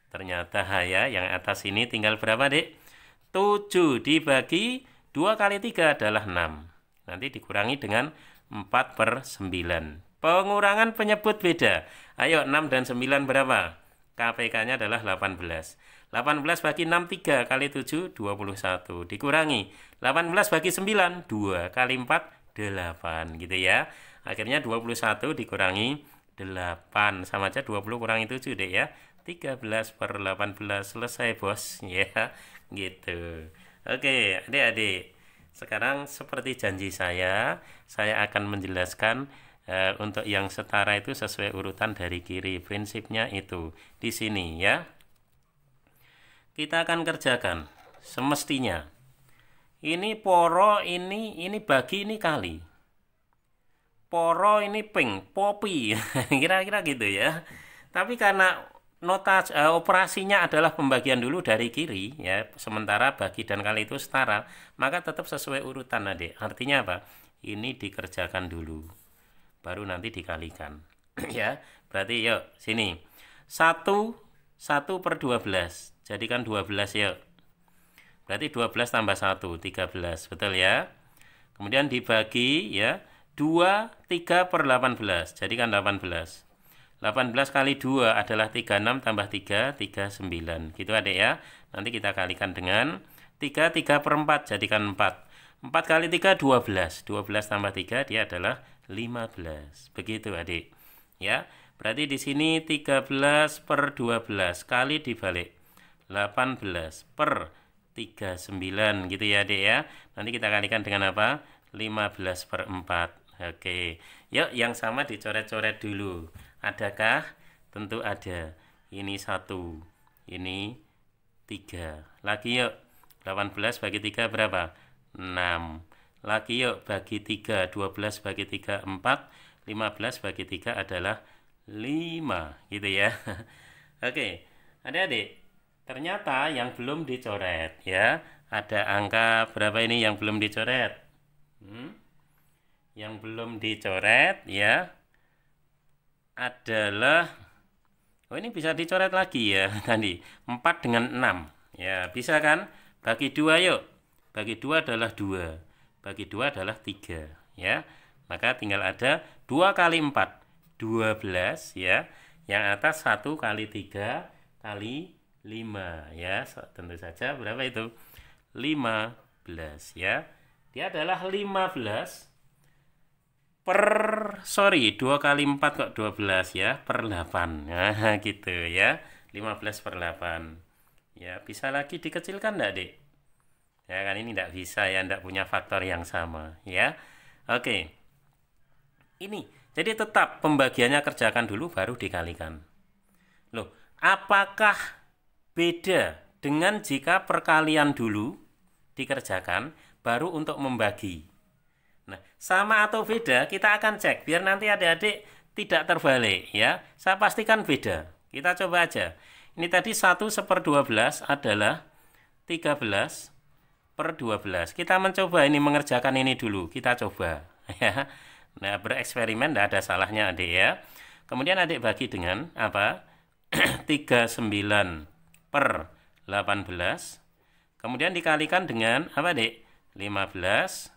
Ternyata ya, yang atas ini tinggal berapa, Dek? 7 dibagi 2 kali 3 adalah 6. Nanti dikurangi dengan 4/9. Pengurangan penyebut beda. Ayo, 6 dan 9 berapa? KPK-nya adalah 18. 18 bagi 6, 3 kali 7, 21. Dikurangi 18 bagi 9, 2 kali 4, 8. Gitu ya. Akhirnya 21 dikurangi 8. Sama aja 20 kurangi 7 deh ya. 13/18. Selesai, bos. Ya, gitu. Oke, adik-adik. Sekarang seperti janji saya akan menjelaskan untuk yang setara itu sesuai urutan dari kiri. Prinsipnya itu di sini ya. Kita akan kerjakan semestinya. Ini poro, ini bagi, ini kali. Poro ini ping, popi. Kira-kira gitu ya. Tapi karena operasinya adalah pembagian dulu dari kiri ya, sementara bagi dan kali itu setara, maka tetap sesuai urutan, adik. Artinya apa? Ini dikerjakan dulu, baru nanti dikalikan. Ya, berarti yuk sini 1/12 jadikan 12 yuk. Berarti 12 tambah 1 13, betul ya. Kemudian dibagi ya 2 3/18 jadikan 18. 18 kali 2 adalah 36 tambah 3 39. Gitu adik ya. Nanti kita kalikan dengan 3 3/4 jadikan 4. 4 kali 3 12. 12 tambah 3 dia adalah 15. Begitu adik. Ya. Berarti di sini 13/12 kali dibalik 18/39 gitu ya adik ya. Nanti kita kalikan dengan apa? 15/4. Oke. Yuk yang sama dicoret-coret dulu. Adakah? Tentu ada. Ini 1, ini 3. Lagi yuk. 18 bagi 3 berapa? 6. Lagi yuk bagi 3. 12 bagi 3 4. 15 bagi 3 adalah 5. Gitu ya. Oke. Adik-adik, ternyata yang belum dicoret ya. Ada angka berapa ini yang belum dicoret? Yang belum dicoret ya adalah, oh ini bisa dicoret lagi ya tadi 4 dengan 6 ya, bisa kan? Bagi 2 yuk. Bagi 2 adalah 2, bagi 2 adalah 3 ya. Maka tinggal ada 2 kali 4 12 ya. Yang atas 1 kali 3 kali 5 ya. Tentu saja berapa itu? 15 ya. Dia adalah 15 2 kali 4 kok 12 ya, per 8. Nah, gitu ya. 15/8. Ya, bisa lagi dikecilkan enggak, Dek? Ya kan ini enggak bisa ya, enggak punya faktor yang sama ya. Oke. Ini, jadi tetap pembagiannya kerjakan dulu baru dikalikan. Loh, apakah beda dengan jika perkalian dulu dikerjakan baru untuk membagi? Nah, sama atau beda kita akan cek biar nanti adik-adik tidak terbalik ya. Saya pastikan beda. Kita coba aja. Ini tadi 1/12 adalah 13/12. Kita mencoba ini mengerjakan ini dulu. Kita coba ya. Nah, bereksperimen tidak ada salahnya adik ya. Kemudian adik bagi dengan apa? 39/18. Kemudian dikalikan dengan apa, Dek? 15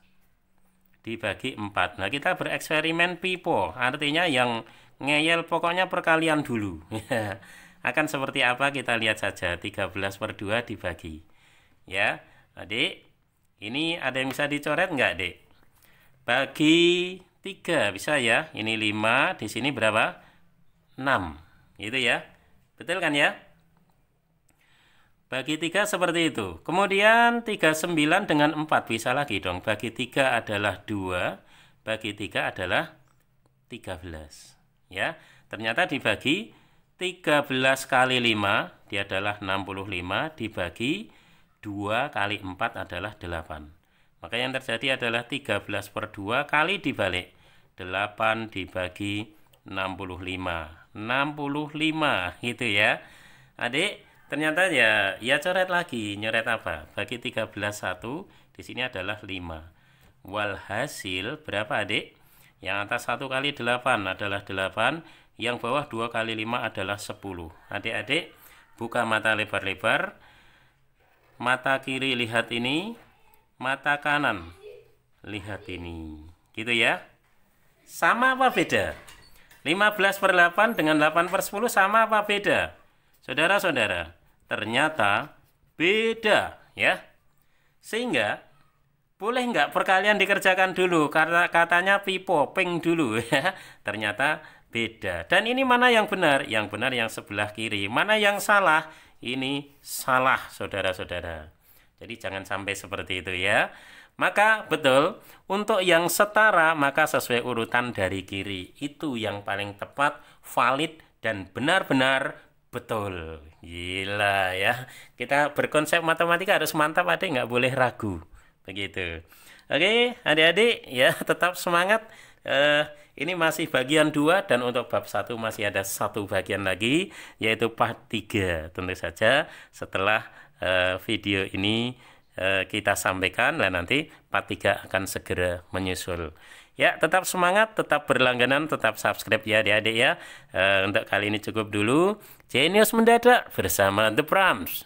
dibagi 4. Nah, kita bereksperimen pipo, artinya yang ngeyel pokoknya perkalian dulu. Akan seperti apa kita lihat saja. 13/2 dibagi. Ya, adik, ini ada yang bisa dicoret enggak, Dek? Bagi 3 bisa ya. Ini 5, di sini berapa? 6. Gitu ya. Betul kan ya? Bagi 3 seperti itu. Kemudian 39 dengan 4 bisa lagi dong. Bagi 3 adalah 2, bagi 3 adalah 13. Ya, ternyata dibagi 13 kali 5 dia adalah 65, dibagi 2 kali 4 adalah 8. Maka yang terjadi adalah 13/2 kali dibalik 8 dibagi 65. 65 gitu ya. Adik, ternyata ya coret lagi. Nyoret apa? Bagi 13 1, di sini adalah 5. Walhasil berapa, Adik? Yang atas 1 kali 8 adalah 8, yang bawah 2 kali 5 adalah 10. Adik-adik, buka mata lebar-lebar. Mata kiri lihat ini, mata kanan Lihat ini. Gitu ya. Sama apa beda? 15/8 dengan 8/10 sama apa beda? Saudara-saudara, ternyata beda ya. Sehingga boleh nggak perkalian dikerjakan dulu karena katanya pipoping dulu ya. Ternyata beda. Dan ini mana yang benar? Yang benar yang sebelah kiri. Mana yang salah? Ini salah, saudara-saudara. Jadi jangan sampai seperti itu ya. Maka betul, untuk yang setara maka sesuai urutan dari kiri. Itu yang paling tepat, valid, dan benar-benar betul. Gila ya. Kita berkonsep matematika harus mantap, adik, nggak boleh ragu. Begitu. Oke, adik-adik ya, tetap semangat. Ini masih bagian 2 dan untuk bab 1 masih ada satu bagian lagi, yaitu part 3. Tentu saja setelah video ini kita sampaikan, dan nanti part 3 akan segera menyusul. Ya, tetap semangat, tetap berlangganan, tetap subscribe ya adik-adik ya. Untuk kali ini cukup dulu. Jenius mendadak bersama The Prams.